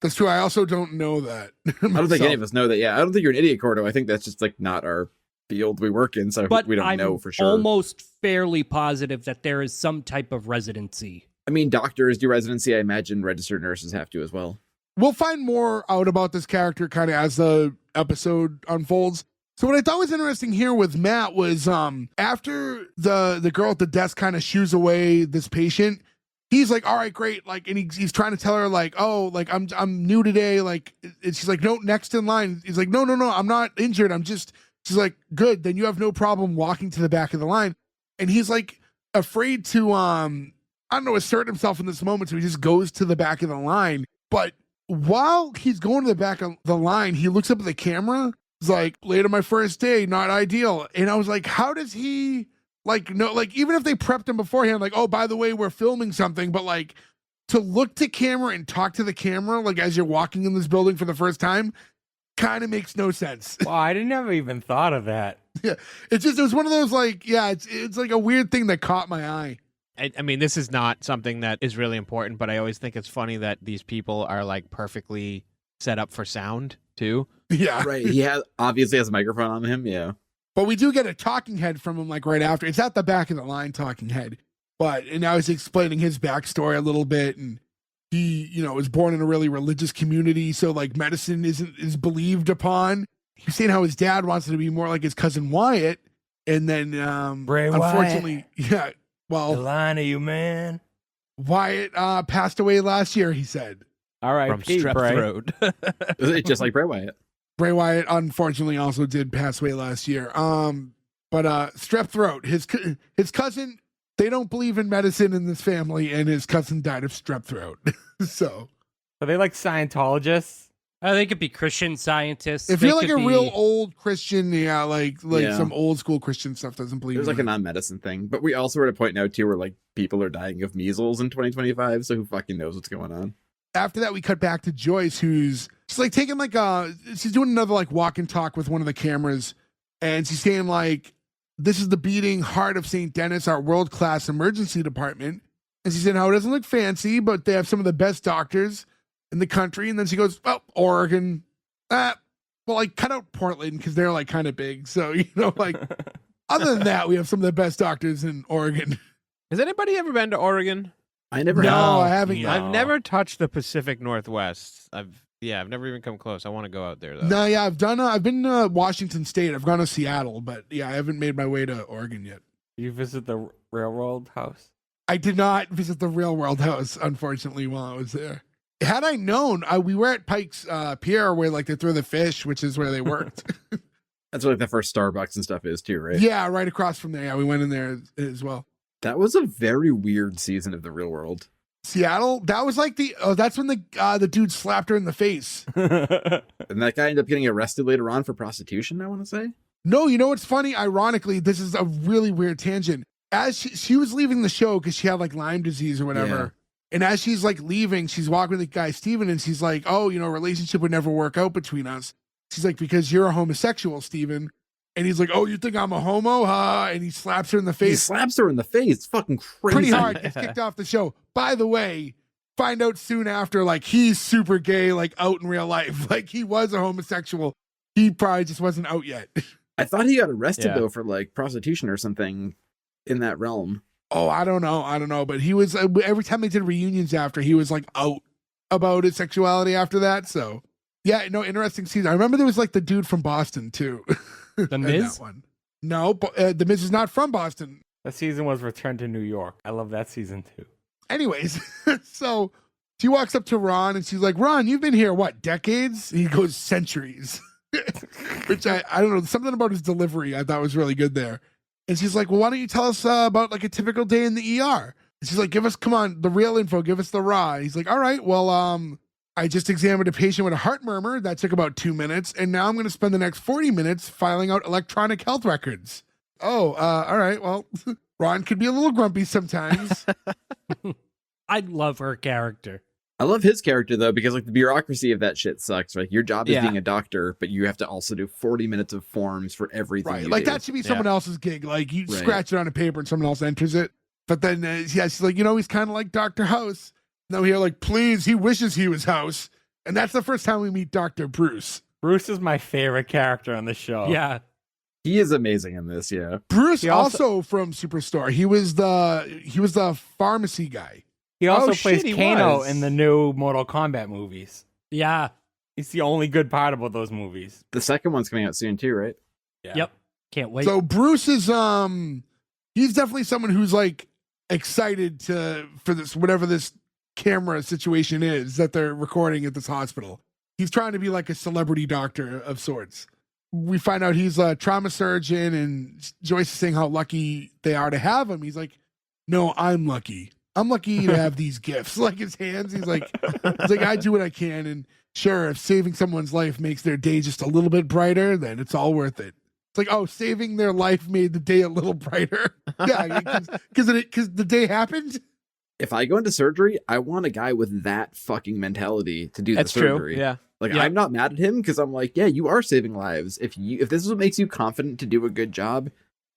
That's true. I also don't know that. I don't think any of us know that. Yeah, I don't think you're an idiot, Cordo. I think that's just like not our field we work in, so but we don't I'm know for sure. Almost fairly positive that there is some type of residency. I mean, doctors do residency. I imagine registered nurses have to as well. We'll find more out about this character kind of as the episode unfolds. So what I thought was interesting here with Matt was after the girl at the desk kind of shoos away this patient, he's like, all right, great. Like, and he's trying to tell her like, oh, like I'm new today. Like, and she's like, no, next in line. He's like, no, I'm not injured. She's like, good. Then you have no problem walking to the back of the line. And he's like afraid to, assert himself in this moment. So he just goes to the back of the line. But while he's going to the back of the line, he looks up at the camera. He's like, later my first day, not ideal. And I was like, how does he even if they prepped him beforehand, like, oh, by the way, we're filming something, but like to look to camera and talk to the camera, like as you're walking in this building for the first time, kind of makes no sense. Wow, I didn't ever even thought of that. Yeah. It was one of those like, yeah, it's like a weird thing that caught my eye. I mean, this is not something that is really important, but I always think it's funny that these people are like perfectly set up for sound too. Yeah. Right. He obviously has a microphone on him. Yeah. But we do get a talking head from him like right after. It's at the back of the line talking head. And now he's explaining his backstory a little bit. And he, was born in a really religious community. So like medicine is believed upon. He's saying how his dad wants to be more like his cousin Wyatt. And then unfortunately, yeah. Well, The line of you, man. Wyatt passed away last year, he said. All right, From strep throat. Just like Bray Wyatt. Bray Wyatt unfortunately also did pass away last year. But strep throat, his cousin, they don't believe in medicine in this family, and his cousin died of strep throat. So Are they like Scientologists? They could be Christian scientists. if They you're like could a be- real old Christian, like Yeah. some old school Christian stuff doesn't believe There's in like a it. non-medicine thing, but we also were at a point now too where like people are dying of measles in 2025. So who fucking knows what's going on? After that, we cut back to Joyce, who's she's like taking like she's doing another like walk and talk with one of the cameras, and she's saying like, "This is the beating heart of St. Denis, our world-class emergency department." And she said how it doesn't look fancy, but they have some of the best doctors in the country. And then she goes, "Well, Oregon, well, like cut out Portland because they're like kind of big. So like other than that, we have some of the best doctors in Oregon." Has anybody ever been to Oregon? I never No, have. I haven't. No. I've never touched the Pacific Northwest. I've never even come close. I want to go out there though. No, yeah, I've been to Washington State. I've gone to Seattle, but yeah, I haven't made my way to Oregon yet. Did you visit the railroad house? I did not visit the Real World House, unfortunately, while I was there. Had I known, we were at Pike's Pier where like they throw the fish, which is where they worked. That's what like the first Starbucks and stuff is too, right? Yeah, right across from there. Yeah, we went in there as well. That was a very weird season of The Real World. Seattle, that was like that's when the dude slapped her in the face. And that guy ended up getting arrested later on for prostitution, I want to say. No, you know what's funny? Ironically, this is a really weird tangent. As she was leaving the show because she had like Lyme disease or whatever. Yeah. And as she's like leaving, she's walking with the guy, Steven, and she's like, "Oh, relationship would never work out between us." She's like, "Because you're a homosexual, Steven." And he's like, "Oh, you think I'm a homo, huh?" And he slaps her in the He face slaps her in the face. It's fucking crazy. pretty hard. Gets kicked off the show. By the way, find out soon after, like, he's super gay, like, out in real life. Like, he was a homosexual. He probably just wasn't out yet. I thought he got arrested, Yeah. though, for, like, prostitution or something in that realm. Oh, I don't know. But he was, every time they did reunions after, he was, like, out about his sexuality after that. So, yeah, no, interesting season. I remember there was, like, the dude from Boston, too. The in Miz? that one. No, The Miz is not from Boston. That season was Return to New York. I love that season too. Anyways, so she walks up to Ron and she's like, "Ron, you've been here, what, decades?" And he goes, "Centuries." Which I don't know, something about his delivery I thought was really good there. And she's like, "Well, why don't you tell us about like a typical day in the ER?" And she's like, come on, the real info, give us the raw. And he's like, "All right, well, I just examined a patient with a heart murmur. That took about 2 minutes. And now I'm going to spend the next 40 minutes filing out electronic health records." Oh, all right. Well, Ron could be a little grumpy sometimes. I love her character. I love his character, though, because, like, the bureaucracy of that shit sucks. Like, your job is Yeah. being a doctor, but you have to also do 40 minutes of forms for everything Right. you Like do. that should be someone else's gig. Like you Right. scratch it on a paper and someone else enters it. But then, she's like, he's kind of like Dr. House. Now here, like, please, he wishes he was House. And that's the first time we meet Dr. Bruce. Bruce is my favorite character on the show. Yeah. He is amazing in this, yeah. Bruce He also from Superstore. He was the pharmacy guy. He also Oh, plays shit, he Kano was. in the new Mortal Kombat movies. Yeah. He's the only good part about those movies. The second one's coming out soon, too, right? Yeah. Yep. Can't wait. So Bruce is he's definitely someone who's like excited for this whatever this camera situation is that they're recording at this hospital. He's trying to be like a celebrity doctor of sorts. We find out he's a trauma surgeon, and Joyce is saying how lucky they are to have him. He's like, "No, I'm lucky. I'm lucky to have these gifts." Like his hands, he's like, "I do what I can, and sure, if saving someone's life makes their day just a little bit brighter, then it's all worth it." It's like, oh, saving their life made the day a little brighter. Yeah, because the day happened. If I go into surgery, I want a guy with that fucking mentality to do That's the surgery. true. Yeah. Like, Yeah. I'm not mad at him because I'm like, yeah, you are saving lives. If this is what makes you confident to do a good job,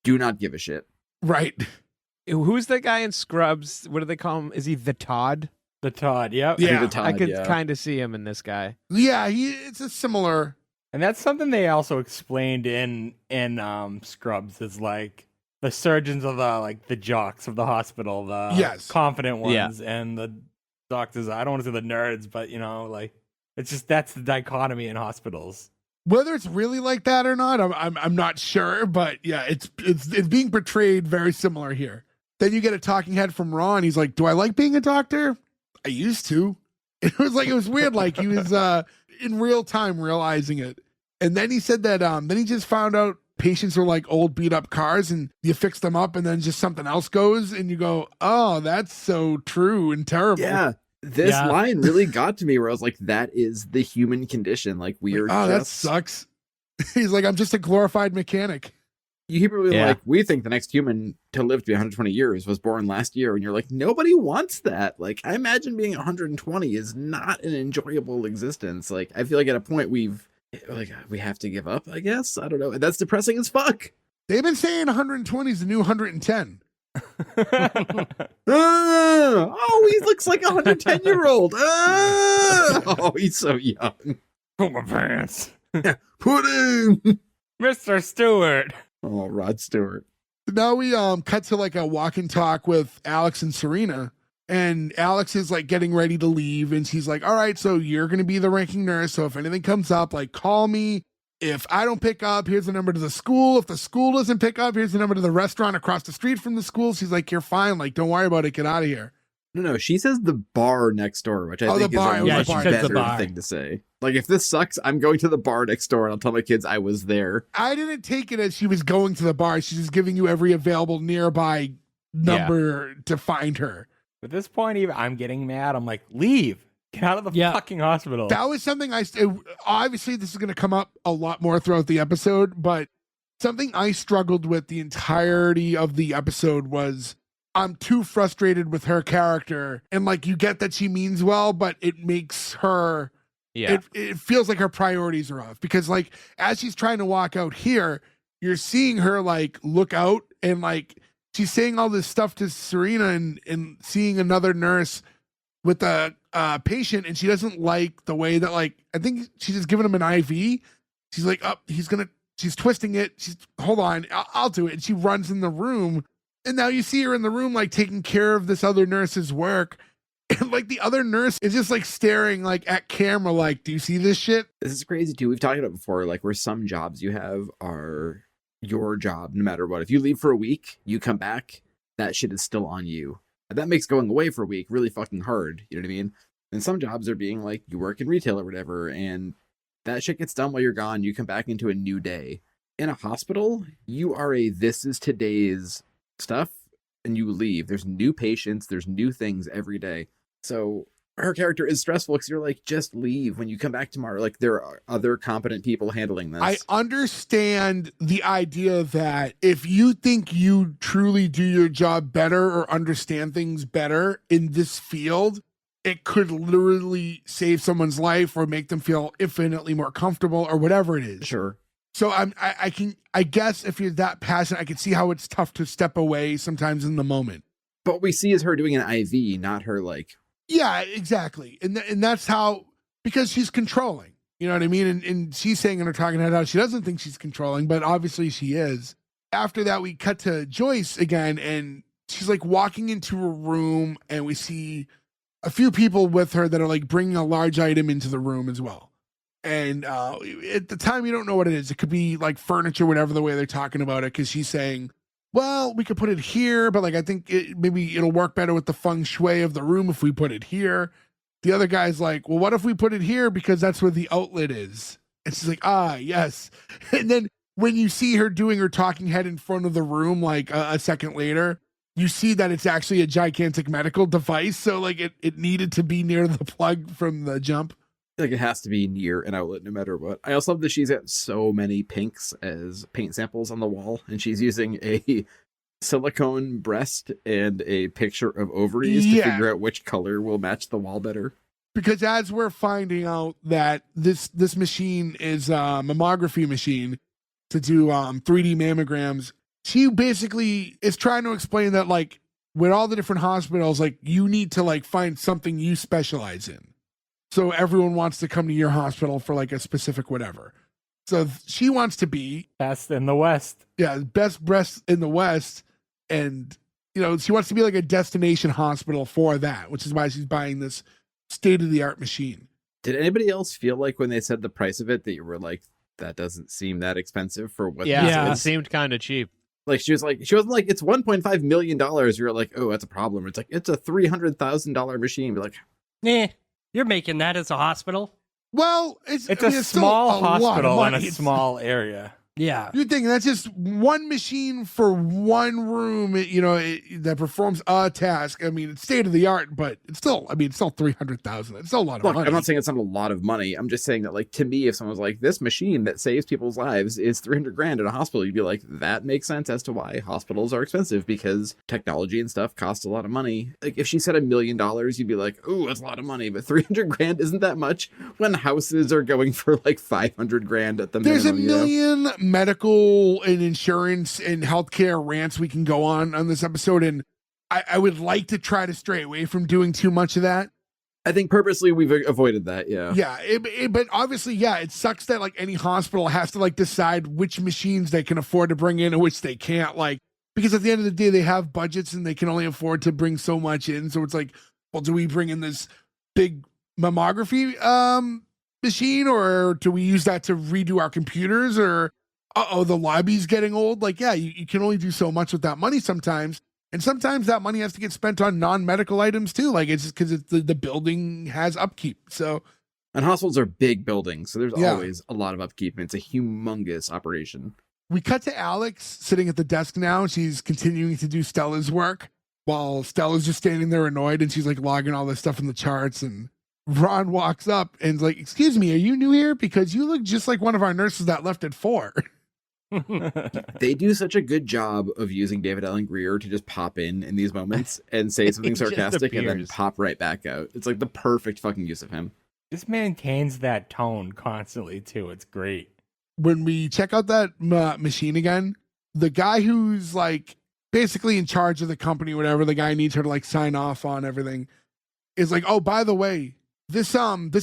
do not give a shit. Right. Who's that guy in Scrubs? What do they call him? Is he the Todd? The Todd, yep. Yeah. The Todd, I could yeah. kind of see him in this guy. Yeah, it's a similar. And that's something they also explained in Scrubs is like the surgeons are the jocks of the hospital, the Yes. confident Yeah. ones, and the doctors. I don't want to say the nerds, but like it's just that's the dichotomy in hospitals. Whether it's really like that or not, I'm not sure, but yeah, it's being portrayed very similar here. Then you get a talking head from Ron. He's like, "Do I like being a doctor? I used to." It was weird. Like he was in real time realizing it. And then he said that then he just found out patients are like old beat up cars and you fix them up and then just something else goes and you go, "Oh, that's so true and terrible." Yeah. This line really got to me where I was like, that is the human condition. Like we are that sucks. He's like, "I'm just a glorified mechanic." You hear people like, we think the next human to live to be 120 years was born last year. And you're like, nobody wants that. Like, I imagine being 120 is not an enjoyable existence. Like, I feel like at a point we have to give up, I guess. I don't know. That's depressing as fuck. They've been saying 120 is the new 110. Oh, he looks like a 110-year-old. Oh, he's so young. Pull my pants. Pudding. Mr. Stewart. Oh, Rod Stewart. Now we cut to like a walk and talk with Alex and Serena. And Alex is like getting ready to leave. And she's like, "All right, so you're going to be the ranking nurse. So if anything comes up, like call me. If I don't pick up, here's the number to the school. If the school doesn't pick up, here's the number to the restaurant across the street from the school." She's like, "You're fine. Like, don't worry about it. Get out of here." No, she says the bar next door, which I think is a much better thing to say. Like, if this sucks, I'm going to the bar next door and I'll tell my kids I was there. I didn't take it as she was going to the bar. She's just giving you every available nearby number to find her. At this point, even I'm getting mad. I'm like, leave. Get out of the fucking hospital. That was something obviously this is going to come up a lot more throughout the episode, but something I struggled with the entirety of the episode was I'm too frustrated with her character. And like, you get that she means well, but it makes her, it feels like her priorities are off because like, as she's trying to walk out here, you're seeing her like look out and like, she's saying all this stuff to Serena and seeing another nurse with a patient, and she doesn't like the way that like, I think she's just giving him an IV. She's like, "Oh, she's twisting it. Hold on, I'll do it." And she runs in the room. And now you see her in the room, like taking care of this other nurse's work. And like the other nurse is just like staring like at camera, like, "Do you see this shit?" This is crazy too. We've talked about it before, like where some jobs you have are your job no matter what. If you leave for a week, you come back, that shit is still on you. And that makes going away for a week really fucking hard. You know what I mean? And some jobs are being like, you work in retail or whatever, and that shit gets done while you're gone. You come back into a new day. In a hospital, you are this is today's stuff, and you leave. There's new patients, there's new things every day. So her character is stressful because you're like, just leave when you come back tomorrow. Like, there are other competent people handling this. I understand the idea that if you think you truly do your job better or understand things better in this field, it could literally save someone's life or make them feel infinitely more comfortable or whatever it is. Sure. So I guess if you're that passionate, I can see how it's tough to step away sometimes in the moment. But what we see is her doing an IV, not her like. Yeah, exactly. And that's how, because she's controlling, you know what I mean? And she's saying in her talking head how she doesn't think she's controlling, but obviously she is. After that, we cut to Joyce again, and she's like walking into a room, and we see a few people with her that are like bringing a large item into the room as well. And at the time, you don't know what it is. It could be like furniture, whatever the way they're talking about it, because she's saying, "Well, we could put it here, but like I think maybe it'll work better with the feng shui of the room if we put it here." The other guy's like, "Well, what if we put it here because that's where the outlet is?" And she's like, "Ah, yes." And then when you see her doing her talking head in front of the room, like a second later, you see that it's actually a gigantic medical device. So like it needed to be near the plug from the jump. Like, it has to be near an outlet no matter what. I also love that she's got so many pinks as paint samples on the wall, and she's using a silicone breast and a picture of ovaries to figure out which color will match the wall better. Because as we're finding out that this machine is a mammography machine to do 3D mammograms, she basically is trying to explain that like with all the different hospitals, like you need to like find something you specialize in. So everyone wants to come to your hospital for like a specific whatever. So she wants to be best in the West. Yeah, best breast in the West. And, you know, she wants to be like a destination hospital for that, which is why she's buying this state-of-the-art machine. Did anybody else feel like when they said the price of it that you were like, that doesn't seem that expensive for what Yeah, this it is? seemed kind of cheap. Like she wasn't like, it's $1.5 million. You're like, oh, that's a problem. It's like, it's a $300,000 machine. Be like, You're making that as a hospital? Well, it's a small hospital in a It's- small area. Yeah. You're thinking that's just one machine for one room, you know, that performs a task. I mean, it's state of the art, but it's still, I mean, it's still 300,000. It's still a lot of look, money. I'm not saying it's not a lot of money. I'm just saying that, like, to me, if someone was like, this machine that saves people's lives is $300,000 in a hospital, you'd be like, that makes sense as to why hospitals are expensive, because technology and stuff costs a lot of money. Like, if she said $1 million, you'd be like, oh, that's a lot of money, but $300,000 isn't that much when houses are going for like $500,000 at the There's minimum. a million medical and insurance and healthcare rants we can go on this episode, and I would like to try to stray away from doing too much of that. I think purposely we've avoided that. Yeah. Yeah, but obviously, yeah, it sucks that like any hospital has to like decide which machines they can afford to bring in and which they can't, like, because at the end of the day they have budgets and they can only afford to bring so much in. So it's like, well, do we bring in this big mammography machine, or do we use that to redo our computers, or the lobby's getting old? Like, yeah, you can only do so much with that money sometimes. And sometimes that money has to get spent on non-medical items too. Like, it's just because the building has upkeep. So, and hospitals are big buildings, so there's Yeah. always a lot of upkeep, and it's a humongous operation. we cut to Alex sitting at the desk now. She's continuing to do Stella's work while Stella's just standing there annoyed, and she's like logging all this stuff in the charts. And Ron walks up and is like, excuse me, are you new here? Because you look just like one of our nurses that left at 4. They do such a good job of using David Allen Grier to just pop in these moments and say something He just sarcastic and then appears. pop right back out. It's like the perfect fucking use of him. Just maintains that tone constantly too. It's great. When we check out that machine again, the guy who's like basically in charge of the company, whatever, the guy needs her to like sign off on everything, is like, oh, by the way, this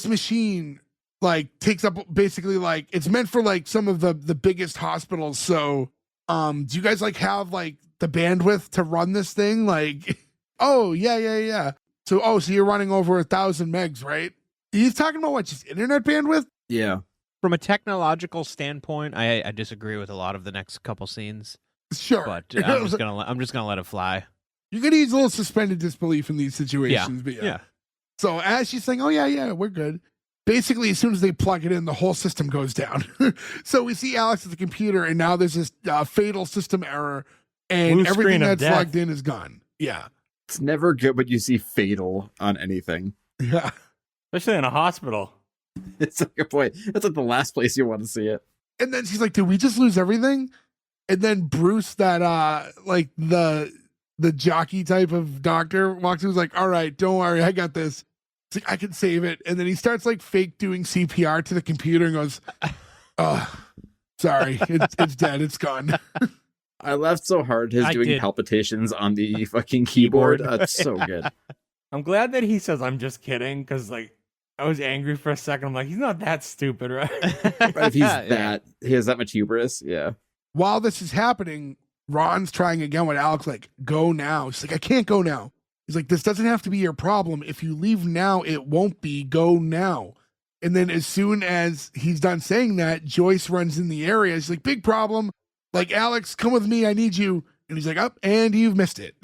machine like takes up basically like it's meant for like some of the biggest hospitals. So do you guys like have like the bandwidth to run this thing? Like, oh yeah. So you're running over 1,000 megs, right? He's talking about what, just internet bandwidth? Yeah. From a technological standpoint, I disagree with a lot of the next couple scenes, Sure. but I'm just gonna let it fly. You could use a little suspended disbelief in these situations. But Yeah. So as she's saying, oh yeah, we're good. Basically, as soon as they plug it in, the whole system goes down. So we see Alex at the computer, and now there's this fatal system error, and Blue screen everything of that's death. plugged in is gone. Yeah. It's never good when you see fatal on anything. Yeah. Especially in a hospital. It's like a point. It's like the last place you want to see it. And then she's like, did we just lose everything? And then Bruce, that like the jockey type of doctor, walks in, was like, all right, don't worry, I got this. It's like, I can save it. And then he starts like fake doing CPR to the computer and goes, oh, sorry, it's dead, it's gone. I laughed so hard his I doing did. palpitations on the fucking keyboard. It's so good. I'm glad that he says I'm just kidding, because like I was angry for a second. I'm like, he's not that stupid, right? But if he's he has that much hubris. Yeah. While this is happening, Ron's trying again with Alex, like, go now. She's like, I can't go now. He's like, this doesn't have to be your problem. If you leave now, it won't be. Go now. And then as soon as he's done saying that, Joyce runs in the area. She's like, big problem. Like, Alex, come with me. I need you. And he's like, up, and you've missed it.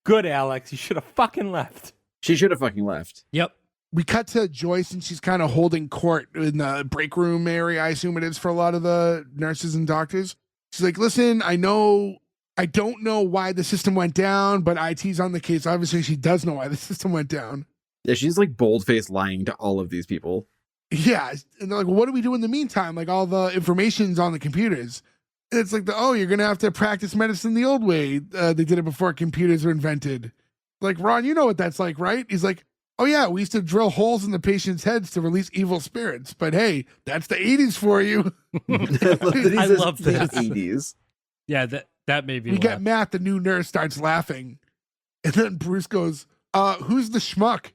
Good, Alex. You should have fucking left. She should have fucking left. Yep. We cut to Joyce, and she's kind of holding court in the break room area. I assume it is for a lot of the nurses and doctors. She's like, listen, I don't know why the system went down, but IT's on the case. Obviously, she does know why the system went down. Yeah, she's like bold-faced lying to all of these people. Yeah. And they're like, well, what do we do in the meantime? Like, all the information's on the computers. And it's like, you're going to have to practice medicine the old way. They did it before computers were invented. Like, Ron, you know what that's like, right? He's like, oh, yeah, we used to drill holes in the patient's heads to release evil spirits. But hey, that's the 80s for you. I love this. 80s. Yeah, that made me We laugh. get Matt, the new nurse, starts laughing. And then Bruce goes, who's the schmuck?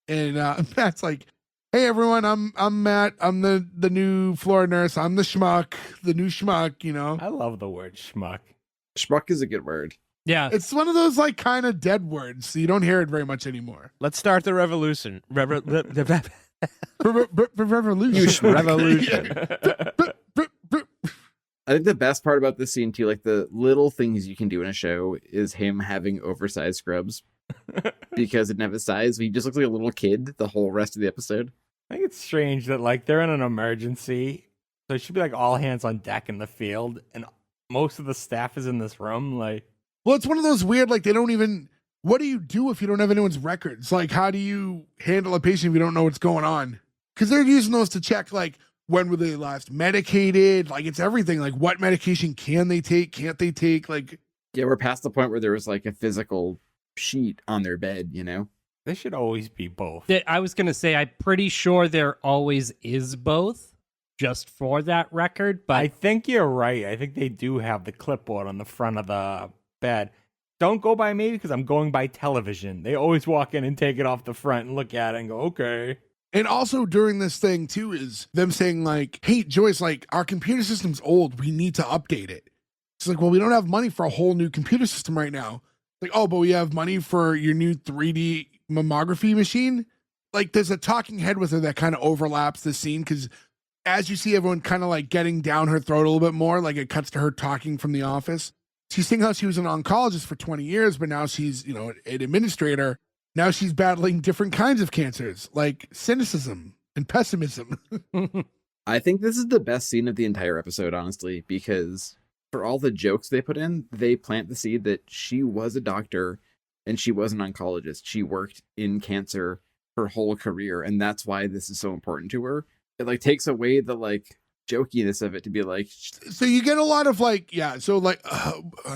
And Matt's like, hey everyone, I'm Matt. I'm the new floor nurse. I'm the schmuck, the new schmuck, you know. I love the word schmuck. Schmuck is a good word. Yeah. It's one of those like kind of dead words. So you don't hear it very much anymore. Let's start the revolution. Revolution. Revolution. I think the best part about this scene too, like the little things you can do in a show, is him having oversized scrubs because it didn't have his size. He just looks like a little kid the whole rest of the episode. I think it's strange that like they're in an emergency, so it should be like all hands on deck in the field, and most of the staff is in this room. Like, Well, it's one of those weird, like, they don't even, what do you do if you don't have anyone's records? Like, how do you handle a patient if you don't know what's going on? Because they're using those to check, like, when were they last medicated? Like, it's everything. Like, what medication can they take? Can't they take? Like, Yeah, we're past the point where there was like a physical sheet on their bed, you know? they should always be both. I was going to say, I'm pretty sure there always is both, just for that record. But I think you're right. I think they do have the clipboard on the front of the bed. Don't go by me because I'm going by television. They always walk in and take it off the front and look at it and go, okay. and also during this thing, too, is them saying, like, hey, Joyce, like, our computer system's old. We need to update it. It's like, well, we don't have money for a whole new computer system right now. Like, oh, but we have money for your new 3D mammography machine. Like, there's a talking head with her that kind of overlaps the scene because as you see everyone kind of like getting down her throat a little bit more, like it cuts to her talking from the office. She's saying how she was an oncologist for 20 years, but now she's, you know, an administrator. Now she's battling different kinds of cancers, like cynicism and pessimism. I think this is the best scene of the entire episode, honestly, because for all the jokes they put in, they plant the seed that she was a doctor and she was an oncologist. She worked in cancer her whole career, and that's why this is so important to her. It like takes away the like jokiness of it to be like, so you get a lot of like, yeah. So like,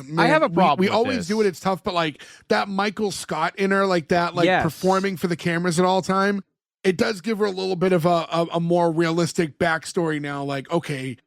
man, I have a problem We with always this. do it. It's tough, but like that Michael Scott in her, like that, like Yes. performing for the cameras at all time. It does give her a little bit of a more realistic backstory now. Like, okay,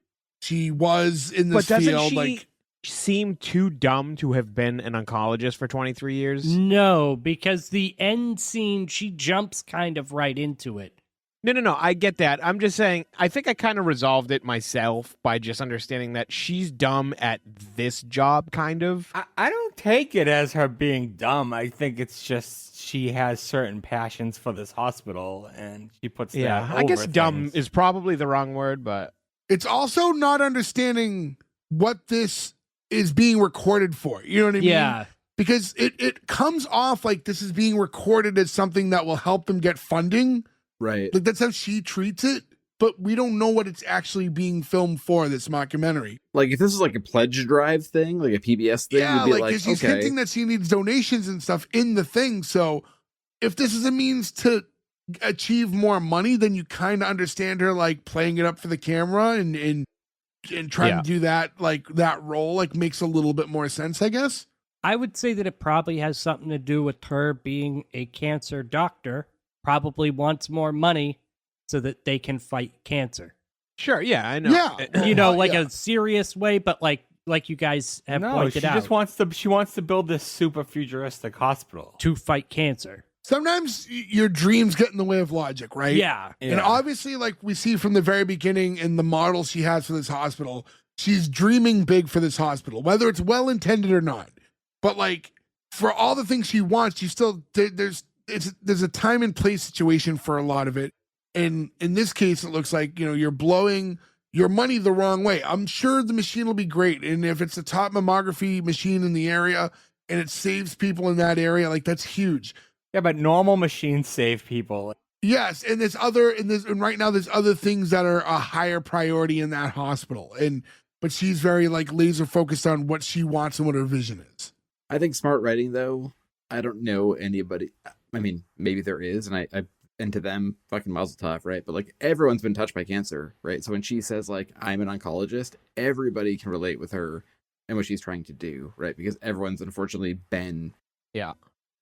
she was in this But doesn't field. she Like, seem too dumb to have been an oncologist for 23 years? no, because the end scene, she jumps kind of right into it. No. I get that. I'm just saying, I think I kind of resolved it myself by just understanding that she's dumb at this job, kind of. I don't take it as her being dumb. I think it's just she has certain passions for this hospital and she puts Yeah, that I guess over dumb things. is probably the wrong word, but it's also not understanding what this is being recorded for. You know what I mean? Yeah. Because it comes off like this is being recorded as something that will help them get funding. right. Like that's how she treats it, but we don't know what it's actually being filmed for, this mockumentary. Like if this is like a pledge drive thing, like a PBS thing, Yeah, you'd be like like, 'cause she's okay. hinting that she needs donations and stuff in the thing. So if this is a means to achieve more money, then you kind of understand her like playing it up for the camera and trying Yeah. to do that, like that role, like makes a little bit more sense, I guess. I would say that it probably has something to do with her being a cancer doctor, probably wants more money so that they can fight cancer. sure, yeah, I know. Yeah. You know, Oh, like yeah. a serious way, but like you guys have No, pointed she out, just wants to build this super futuristic hospital. to fight cancer. Sometimes your dreams get in the way of logic, right? Yeah. And obviously, like we see from the very beginning in the model she has for this hospital, she's dreaming big for this hospital, whether it's well intended or not. But like for all the things she wants, she still there's a time and place situation for a lot of it. And in this case, it looks like, you know, you're blowing your money the wrong way. I'm sure the machine will be great, and if it's the top mammography machine in the area and it saves people in that area, like that's huge. Yeah, but normal machines save people. Yes, and and right now there's other things that are a higher priority in that hospital. But she's very like laser focused on what she wants and what her vision is. I think smart writing, though, I don't know anybody. I mean, maybe there is, and I and to them, fucking mazel tov, right? But like everyone's been touched by cancer, right? So when she says like I'm an oncologist, everybody can relate with her and what she's trying to do, right? Because everyone's unfortunately been, Yeah.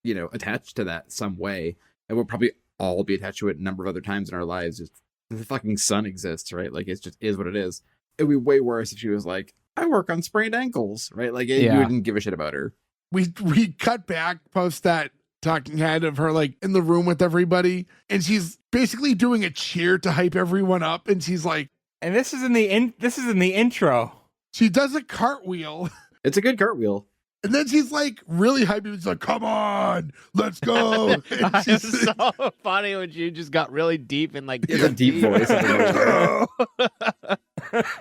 you know, attached to that some way, and we'll probably all be attached to it a number of other times in our lives. Just the fucking sun exists, right? Like it's just is what it is. It'd be way worse if she was like, I work on sprained ankles, right? Like you Yeah. wouldn't give a shit about her. we cut back post that talking head of her like in the room with everybody, and she's basically doing a cheer to hype everyone up, and she's like, and this is in the intro. She does a cartwheel. It's a good cartwheel. And then she's like really hyped. She's like, come on, let's go. It's so funny when she just got really deep and like It's a deep voice.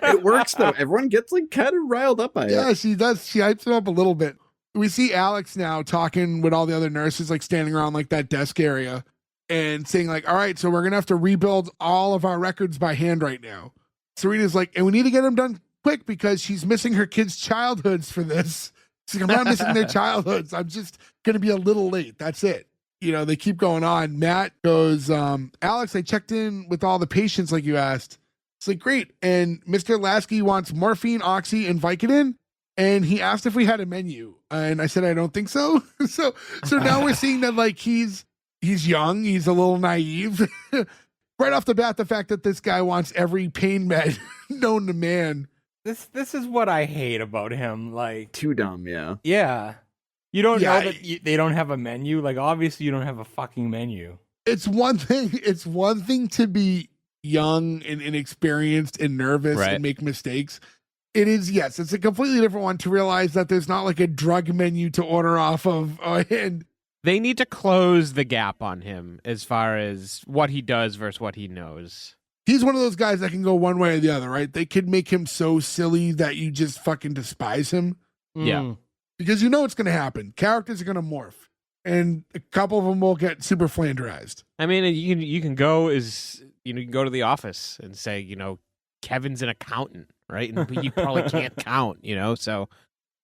It works though. Everyone gets like kind of riled up by it. Yeah, she does. She hypes him up a little bit. We see Alex now talking with all the other nurses, like standing around like that desk area and saying like, all right, so we're going to have to rebuild all of our records by hand right now. Serena's like, and we need to get them done quick because she's missing her kids' childhoods for this. She's like, I'm not missing their childhoods. I'm just going to be a little late. That's it. You know, they keep going on. Matt goes, Alex, I checked in with all the patients like you asked. It's like, great. And Mr. Lasky wants morphine, oxy, and Vicodin. And he asked if we had a menu. And I said, I don't think so. So now we're seeing that like he's young. He's a little naive. Right off the bat, the fact that this guy wants every pain med known to man. This is what I hate about him. Like, Too dumb, yeah. yeah, you don't know that they don't have a menu. Like, obviously, you don't have a fucking menu. It's one thing. It's one thing to be young and inexperienced and nervous and make mistakes. It is, yes, it's a completely different one to realize that there's not like a drug menu to order off of. And they need to close the gap on him as far as what he does versus what he knows. he's one of those guys that can go one way or the other, right? They could make him so silly that you just fucking despise him. Yeah. Because you know it's going to happen. Characters are going to morph. And a couple of them will get super flanderized. I mean, you can go you can go to the office and say, Kevin's an accountant, right? And you probably can't count, so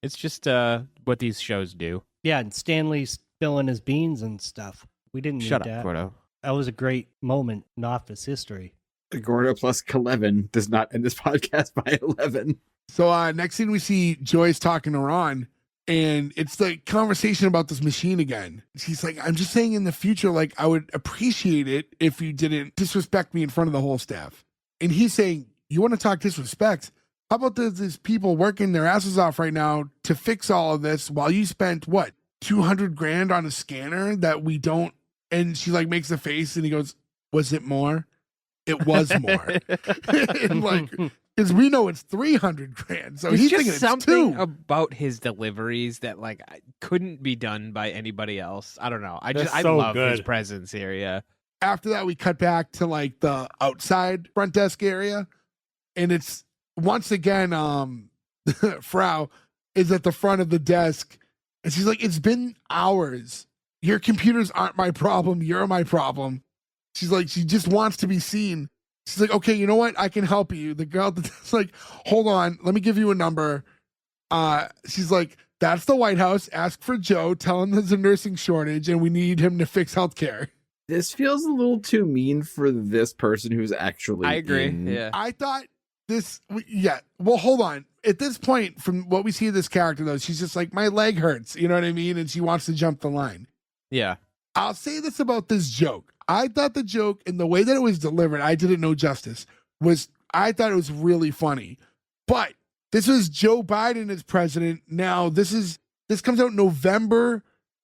it's just what these shows do. Yeah, and Stanley's spilling his beans and stuff. We didn't need Shut that. up, Gordo. That was a great moment in office history. Gordo plus 11 does not end this podcast by 11. So next scene we see Joyce talking to Ron, and it's the conversation about this machine again. She's like, I'm just saying in the future, like, I would appreciate it if you didn't disrespect me in front of the whole staff. And he's saying, you want to talk disrespect? How about these people working their asses off right now to fix all of this while you spent, what, $200,000 on a scanner that we don't? And she like makes a face and he goes, was it more? It was more. And like, because we know it's $300,000. So he's just thinking it's something two. about his deliveries that like couldn't be done by anybody else. I don't know. I so love good. his presence here. Yeah. After that, we cut back to like the outside front desk area. And it's once again, Frau is at the front of the desk. And she's like, it's been hours. Your computers aren't my problem. You're my problem. She's like, she just wants to be seen. She's like, okay, you know what? I can help you. The girl that's like, hold on, let me give you a number. She's like, that's the White House. Ask for Joe. Tell him there's a nursing shortage and we need him to fix healthcare. This feels a little too mean for this person who's actually I agree. in- Yeah. I thought this, yeah. Well, hold on. At this point, from what we see of this character, though, she's just like, my leg hurts. You know what I mean? And she wants to jump the line. Yeah. I'll say this about this joke. I thought the joke and the way that it was delivered, I didn't know justice, I thought it was really funny. But this was Joe Biden as president. Now, this comes out November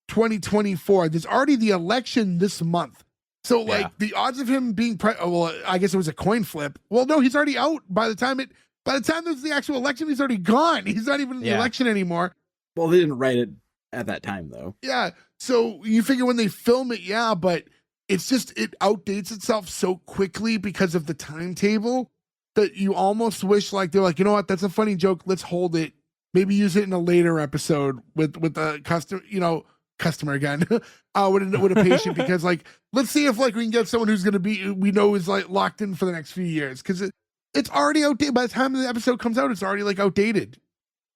2024. There's already the election this month. So, like, the odds of him being well, I guess it was a coin flip. Well, no, he's already out by the time there's the actual election, he's already gone. He's not even in the election anymore. Well, they didn't write it at that time, though. Yeah. So you figure when they film it, yeah, but it's just, it outdates itself so quickly because of the timetable that you almost wish like they're like, you know what, that's a funny joke. Let's hold it. Maybe use it in a later episode with a customer again, with a patient, because like, let's see if like we can get someone who's going to be, we know is like locked in for the next few years. Cause it's already outdated. By the time the episode comes out, it's already like outdated.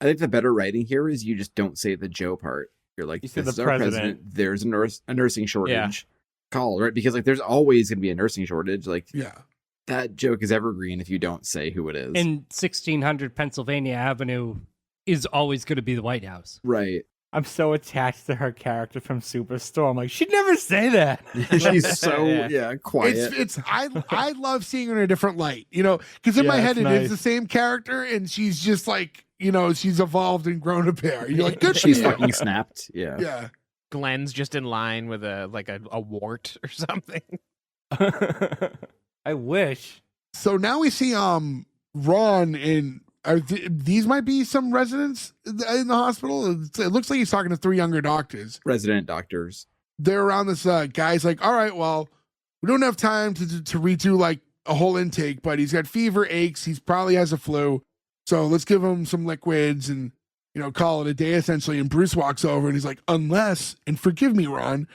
I think the better writing here is you just don't say the Joe part. You're like, You this said is the our president. president. There's a nursing shortage. Call, right? Because like there's always going to be a nursing shortage. Like that joke is evergreen if you don't say who it is. And 1600 Pennsylvania Avenue is always going to be the White House. Right. I'm so attached to her character from Superstore. I'm like, she'd never say that. She's so quiet. I love seeing her in a different light, because in my Yeah, head it's it is nice. the same character and she's just like she's evolved and grown a pair. You're like, good for She's you. fucking snapped. Yeah. Yeah. Glenn's just in line with a wart or something. I wish. So now we see Ron in. These might be some residents in the hospital. It looks like he's talking to 3 younger doctors. Resident doctors. They're around this guy's like, all right, well, we don't have time to redo like a whole intake, but he's got fever, aches. He's probably has a flu. So let's give him some liquids and, call it a day essentially. And Bruce walks over and he's like, unless, and forgive me, Ron,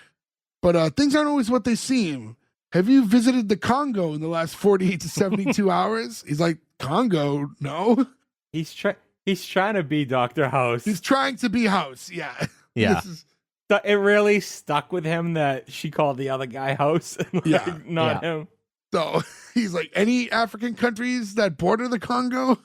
but things aren't always what they seem. Have you visited the Congo in the last 48 to 72 hours? He's like, Congo? No. He's trying to be Dr. House. He's trying to be House. Yeah. Yeah. It really stuck with him that she called the other guy House, and not him. So he's like, any African countries that border the Congo?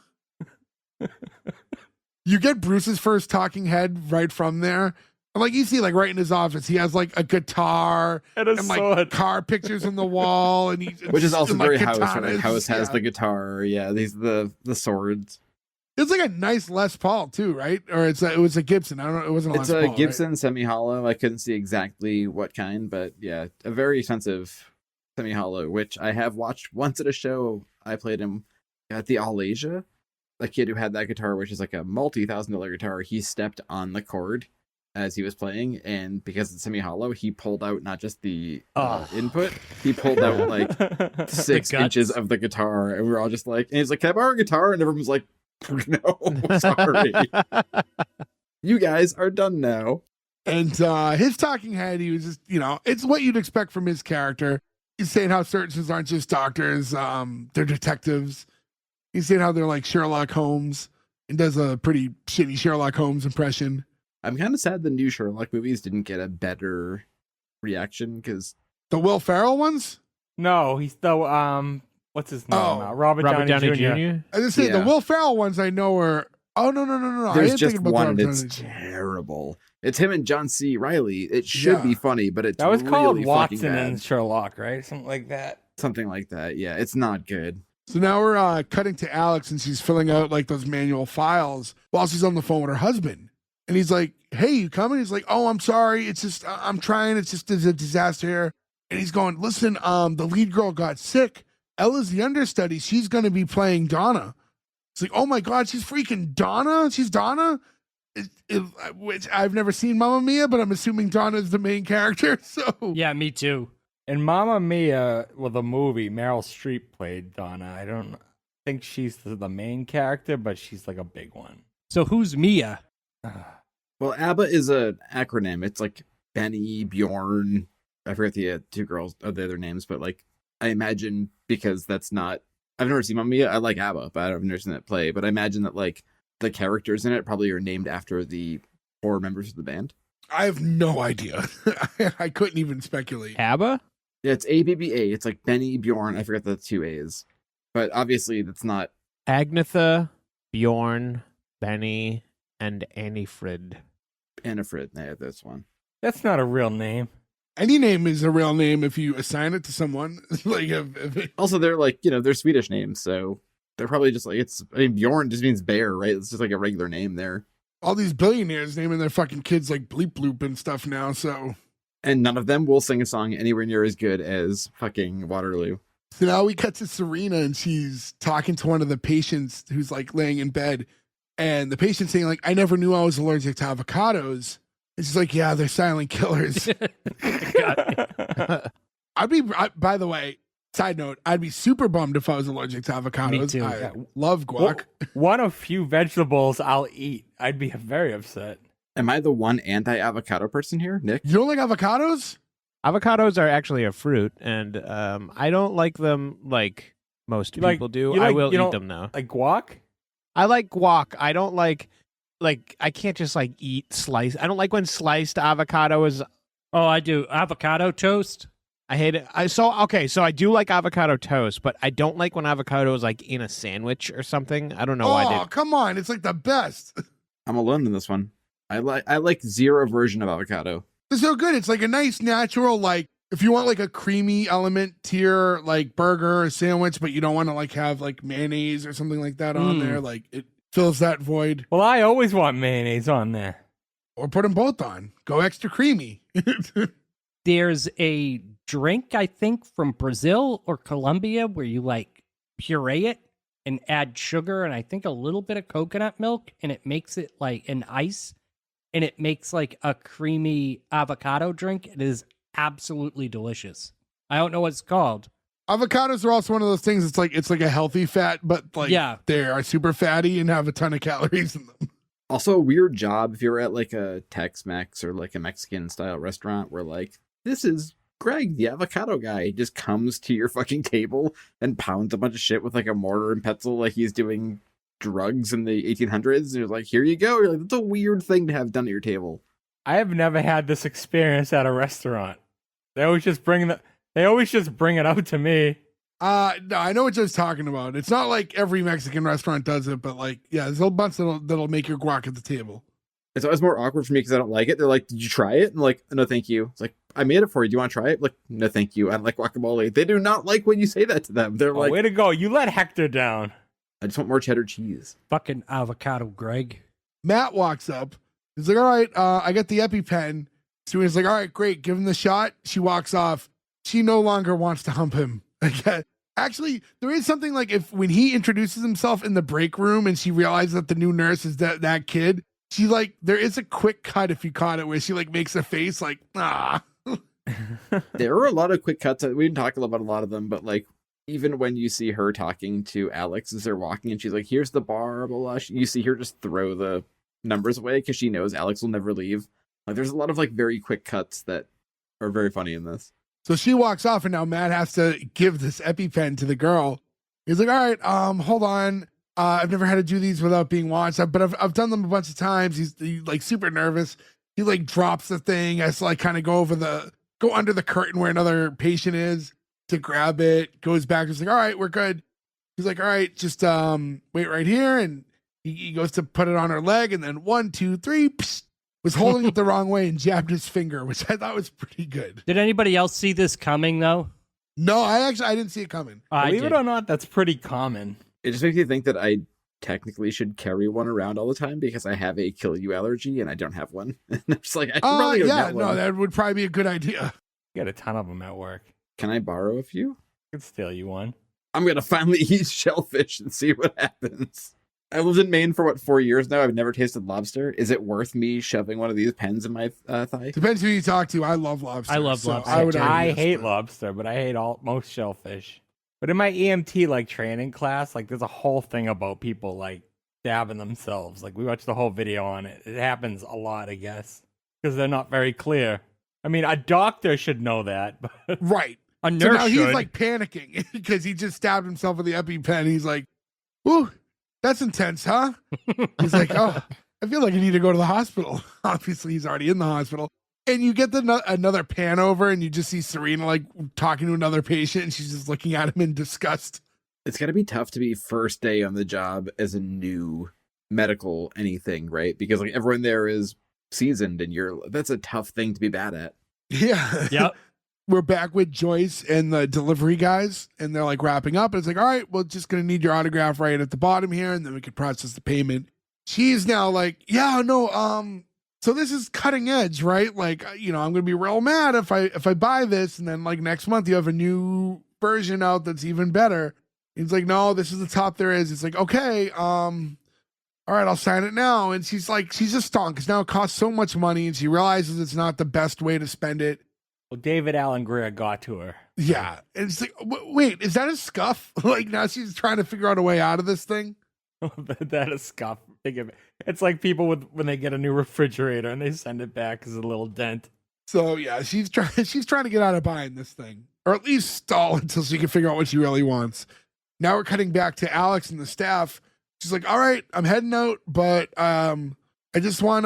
You get Bruce's first talking head right from there. And like you see, like right in his office, he has like a guitar and like sword. car pictures on the wall, and which is also very House. katanas. Right? House has the guitar. Yeah, these the swords. It's like a nice Les Paul too, right? Or it was a Gibson. I don't know. It wasn't. It's Les a Paul, Gibson semi-hollow. I couldn't see exactly what kind, but yeah, a very expensive semi-hollow, which I have watched once at a show. I played him at the All Asia. The kid who had that guitar, which is like a multi-$1,000 guitar, he stepped on the chord as he was playing, and because it's semi-hollow, he pulled out not just the input, he pulled out like 6 inches of the guitar, and we were all just like, and he's like, "Can I borrow a guitar?" And everyone was like, "No, sorry, you guys are done now." And his talking head, he was just, it's what you'd expect from his character. He's saying how surgeons aren't just doctors, they're detectives. He's saying how they're like Sherlock Holmes, and does a pretty shitty Sherlock Holmes impression. I'm kind of sad the new Sherlock movies didn't get a better reaction, because the Will Ferrell ones? No, he's the what's his name? Robert Downey Jr. I just say the Will Ferrell ones I know are. Oh no! There's just one, and it's terrible. It's him and John C. Reilly. It should be funny, but it's that was really called Watson bad. and Sherlock, right? Something like that. Something like that. Yeah, it's not good. So now we're cutting to Alex, and she's filling out like those manual files while she's on the phone with her husband. And he's like, "Hey, you coming?" He's like, "Oh, I'm sorry. It's just I'm trying. It's just a disaster here." And he's going, "Listen, the lead girl got sick. Ella's the understudy. She's going to be playing Donna." It's like, "Oh my God, she's freaking Donna. She's Donna." Which I've never seen Mamma Mia, but I'm assuming Donna is the main character. So yeah, me too. In Mamma Mia, the movie, Meryl Streep played Donna. I don't think she's the main character, but she's like a big one. So who's Mia? Well, ABBA is an acronym. It's like Benny, Bjorn. I forget the 2 girls of the other names, but like I imagine, because that's not. I've never seen Mamma Mia. I like ABBA, but I've never seen that play. But I imagine that like the characters in it probably are named after the 4 members of the band. I have no idea. I couldn't even speculate. ABBA? Yeah, it's ABBA. It's like Benny, Bjorn. I forget the 2 A's. But obviously that's not. Agnetha, Bjorn, Benny, and Annifrid. Annifrid. Yeah, that's one. That's not a real name. Any name is a real name if you assign it to someone. Like Also, they're like, they're Swedish names, so they're probably just like, Bjorn just means bear, right? It's just like a regular name there. All these billionaires naming their fucking kids like Bleep Bloop and stuff now, so. And none of them will sing a song anywhere near as good as fucking Waterloo. So now we cut to Serena, and she's talking to one of the patients who's like laying in bed, and the patient's saying like, "I never knew I was allergic to avocados." And she's like, "Yeah, they're silent killers." By the way, side note, I'd be super bummed if I was allergic to avocados. Me too. I love guac. One of few vegetables I'll eat. I'd be very upset. Am I the one anti-avocado person here, Nick? You don't like avocados? Avocados are actually a fruit, and I don't like them like most people do. I will eat them though. Like guac? I like guac. I don't like I can't just like eat sliced. I don't like when sliced avocado is. Oh, I do. Avocado toast? I hate it. So I do like avocado toast, but I don't like when avocado is like in a sandwich or something. I don't know why. Oh, come on. It's like the best. I'm alone in this one. I like zero version of avocado. It's so good. It's like a nice natural, like if you want like a creamy element to your like burger or sandwich, but you don't want to like have like mayonnaise or something like that on there. Like fills that void. Well, I always want mayonnaise on there. Or put them both on. Go extra creamy. There's a drink, I think, from Brazil or Colombia where you like puree it and add sugar and I think a little bit of coconut milk, and it makes it like an ice, and it makes like a creamy avocado drink. It is absolutely delicious. I don't know what it's called. Avocados are also one of those things. It's like a healthy fat, but like they are super fatty and have a ton of calories in them. Also, a weird job if you're at like a Tex-Mex or like a Mexican style restaurant where like, this is Greg, the avocado guy. He just comes to your fucking table and pounds a bunch of shit with like a mortar and pestle like he's doing drugs in the 1800s. And you're like, here you go. You're like, that's a weird thing to have done at your table. I have never had this experience at a restaurant. They always just bring it out to me. No, I know what you're talking about. It's not like every Mexican restaurant does it, but like, yeah, there's a bunch that'll make your guac at the table. It's always more awkward for me because I don't like it. They're like, did you try it? And like, no, thank you. It's like, I made it for you. Do you want to try it? Like, no, thank you. I don't like guacamole. They do not like when you say that to them. They're like, way to go. You let Hector down. I just want more cheddar cheese. Fucking avocado, Greg. Matt walks up. He's like, all right, I got the EpiPen. So he's like, all right, great. Give him the shot. She walks off. She no longer wants to hump him. Actually, there is something like when he introduces himself in the break room and she realizes that the new nurse is that kid, she like, there is a quick cut if you caught it where she like makes a face like, ah. There are a lot of quick cuts. We didn't talk about a lot of them, but like, even when you see her talking to Alex as they're walking and she's like, here's the bar, blah, blah, you see her just throw the numbers away because she knows Alex will never leave. Like, there's a lot of like very quick cuts that are very funny in this. So she walks off and now Matt has to give this EpiPen to the girl. He's like, all right, hold on. I've never had to do these without being watched, but I've done them a bunch of times. He's like super nervous. He like drops the thing. Has to like kind of go under the curtain where another patient is to grab it. Goes back. He's like, all right, we're good. He's like, all right, just wait right here. And he goes to put it on her leg, and then 1, 2, 3, psh, was holding it the wrong way and jabbed his finger, which I thought was pretty good. Did anybody else see this coming though? No, I didn't see it coming. Believe it or not, that's pretty common. It just makes me think that I technically should carry one around all the time because I have a kill you allergy and I don't have one. And I'm just like, I should probably go get one. No, that would probably be a good idea. You got a ton of them at work. Can I borrow a few? I could steal you one. I'm gonna finally eat shellfish and see what happens. I lived in Maine for 4 years now. I've never tasted lobster. Is it worth me shoving one of these pens in my thigh? Depends who you talk to. I love lobster. I love lobster. I hate lobster, but I hate most shellfish. But in my EMT like training class, like there's a whole thing about people like stabbing themselves. Like we watched the whole video on it. It happens a lot, I guess, because they're not very clear. I mean, a doctor should know that, but right. A nurse so now should. He's like panicking because he just stabbed himself with the EpiPen. He's like, "Ooh, that's intense, huh?" He's like, "Oh, I feel like I need to go to the hospital." Obviously, he's already in the hospital. And you get another pan over, and you just see Serena like talking to another patient, and she's just looking at him in disgust. It's got to be tough to be first day on the job as a new medical anything, right? Because like everyone there is seasoned, and that's a tough thing to be bad at. Yeah. Yep. We're back with Joyce and the delivery guys, and they're like wrapping up. And it's like, all right, we're just going to need your autograph right at the bottom here, and then we can process the payment. She's now like, yeah, no, so this is cutting edge, right? Like, I'm going to be real mad if I buy this, and then like next month you have a new version out that's even better. He's like, no, this is the top there is. It's like, okay, all right, I'll sign it now. And she's like, she's just stoned because now it costs so much money, and she realizes it's not the best way to spend it. Well, David Allen Grier got to her. Yeah. And it's like, wait, is that a scuff? Like now she's trying to figure out a way out of this thing. That is scuff. It's like people when they get a new refrigerator and they send it back as a little dent. So yeah, she's trying to get out of buying this thing, or at least stall until she can figure out what she really wants. Now we're cutting back to Alex and the staff. She's like, all right, I'm heading out, but I just want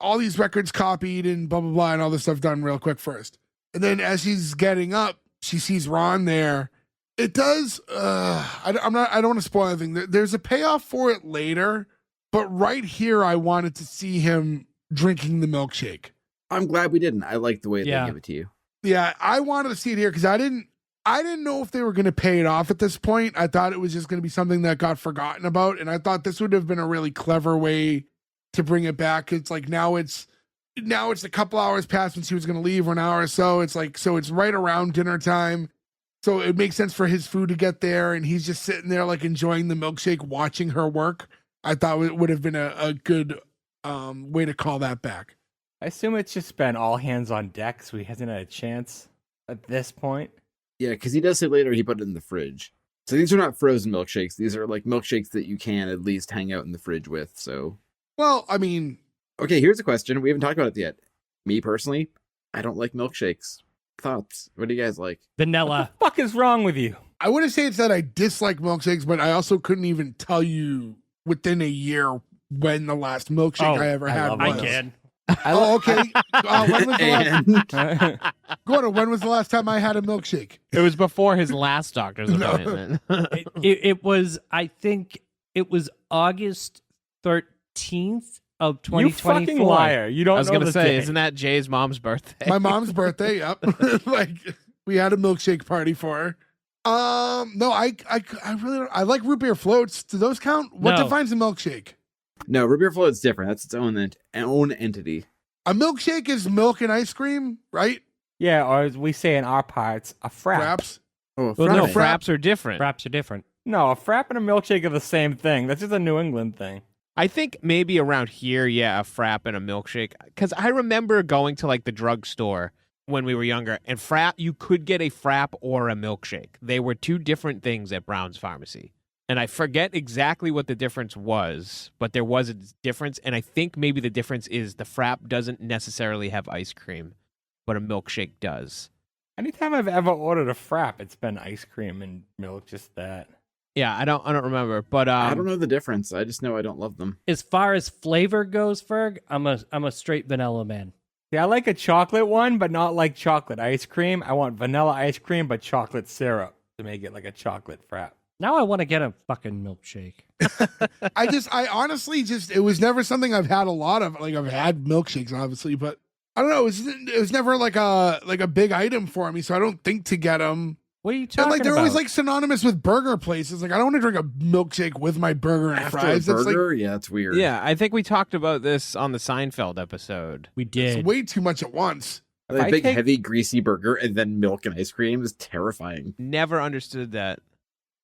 all these records copied and blah blah blah and all this stuff done real quick first. And then as she's getting up, she sees Ron there. It does. I don't want to spoil anything. There's a payoff for it later, but right here, I wanted to see him drinking the milkshake. I'm glad we didn't. I like the way they give it to you. Yeah, I wanted to see it here because I I didn't know if they were going to pay it off at this point. I thought it was just going to be something that got forgotten about. And I thought this would have been a really clever way to bring it back. It's like now it's a couple hours past when she was going to leave, or an hour or so. It's like, so it's right around dinner time. So it makes sense for his food to get there. And he's just sitting there like enjoying the milkshake, watching her work. I thought it would have been a good way to call that back. I assume it's just been all hands on deck, so he hasn't had a chance at this point. Yeah, because he does say later he put it in the fridge. So these are not frozen milkshakes. These are like milkshakes that you can at least hang out in the fridge with. So, well, I mean, okay, here's a question. We haven't talked about it yet. Me personally, I don't like milkshakes. Thoughts? What do you guys like? Vanilla. What the fuck is wrong with you? I wouldn't say it's that I dislike milkshakes, but I also couldn't even tell you within a year when the last milkshake I ever had was. I can. Oh, okay. When was the last? And Gordon, when was the last time I had a milkshake? It was before his last doctor's appointment. It was, I think it was August 13th of 2024. You fucking liar. You don't I was know going to the say, day. isn't that Jay's mom's birthday? My mom's birthday, yep. Like, we had a milkshake party for her. No, I really don't. I like root beer floats. Do those count? What No. defines a milkshake? no, root beer float's different. That's its own entity. A milkshake is milk and ice cream, right? Yeah, or as we say in our parts, a frap. Perhaps. Oh, Well, no, Frappe. fraps are different. Fraps are different. No, a frap and a milkshake are the same thing. That's just a New England thing. I think maybe around here, yeah, a frap and a milkshake. Because I remember going to like the drugstore when we were younger, and you could get a frap or a milkshake. They were two different things at Brown's Pharmacy. And I forget exactly what the difference was, but there was a difference. And I think maybe the difference is the frap doesn't necessarily have ice cream, but a milkshake does. Anytime I've ever ordered a frap, it's been ice cream and milk, just that. Yeah, I don't remember, but I don't know the difference. I just know I don't love them. As far as flavor goes, Ferg, I'm a straight vanilla man. Yeah, I like a chocolate one, but not like chocolate ice cream. I want vanilla ice cream, but chocolate syrup to make it like a chocolate frap. Now I want to get a fucking milkshake. I honestly it was never something I've had a lot of. Like, I've had milkshakes, obviously, but I don't know. It was never like a big item for me, so I don't think to get them. What are you And talking like, they're about? always like synonymous with burger places. Like, I don't want to drink a milkshake with my burger and After fries. a That's like, burger, yeah, it's weird. yeah, I think we talked about this on the Seinfeld episode. we it's did. way too much at once. Like I a big, take- heavy, greasy burger and then milk and ice cream is terrifying. Never understood that.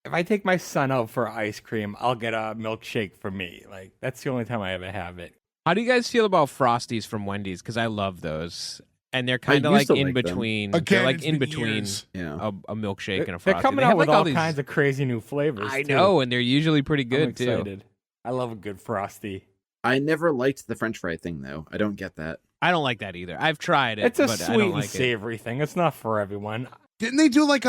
If I take my son out for ice cream, I'll get a milkshake for me. Like, that's the only time I ever have it. How do you guys feel about Frosties from Wendy's? Because I love those. And they're kind of used like to in like them. between. Again, they're like it's in been between years. Yeah. a milkshake and a They're Frosty. coming They out have with like all these. kinds of crazy new flavors. I too. know, and they're usually pretty I'm good too. excited. I love a good Frosty. I never liked the French fry thing though. I don't get that. I don't like that either. I've tried it, It's a but I sweet don't and like it. savory thing. It's not for everyone. Didn't they do like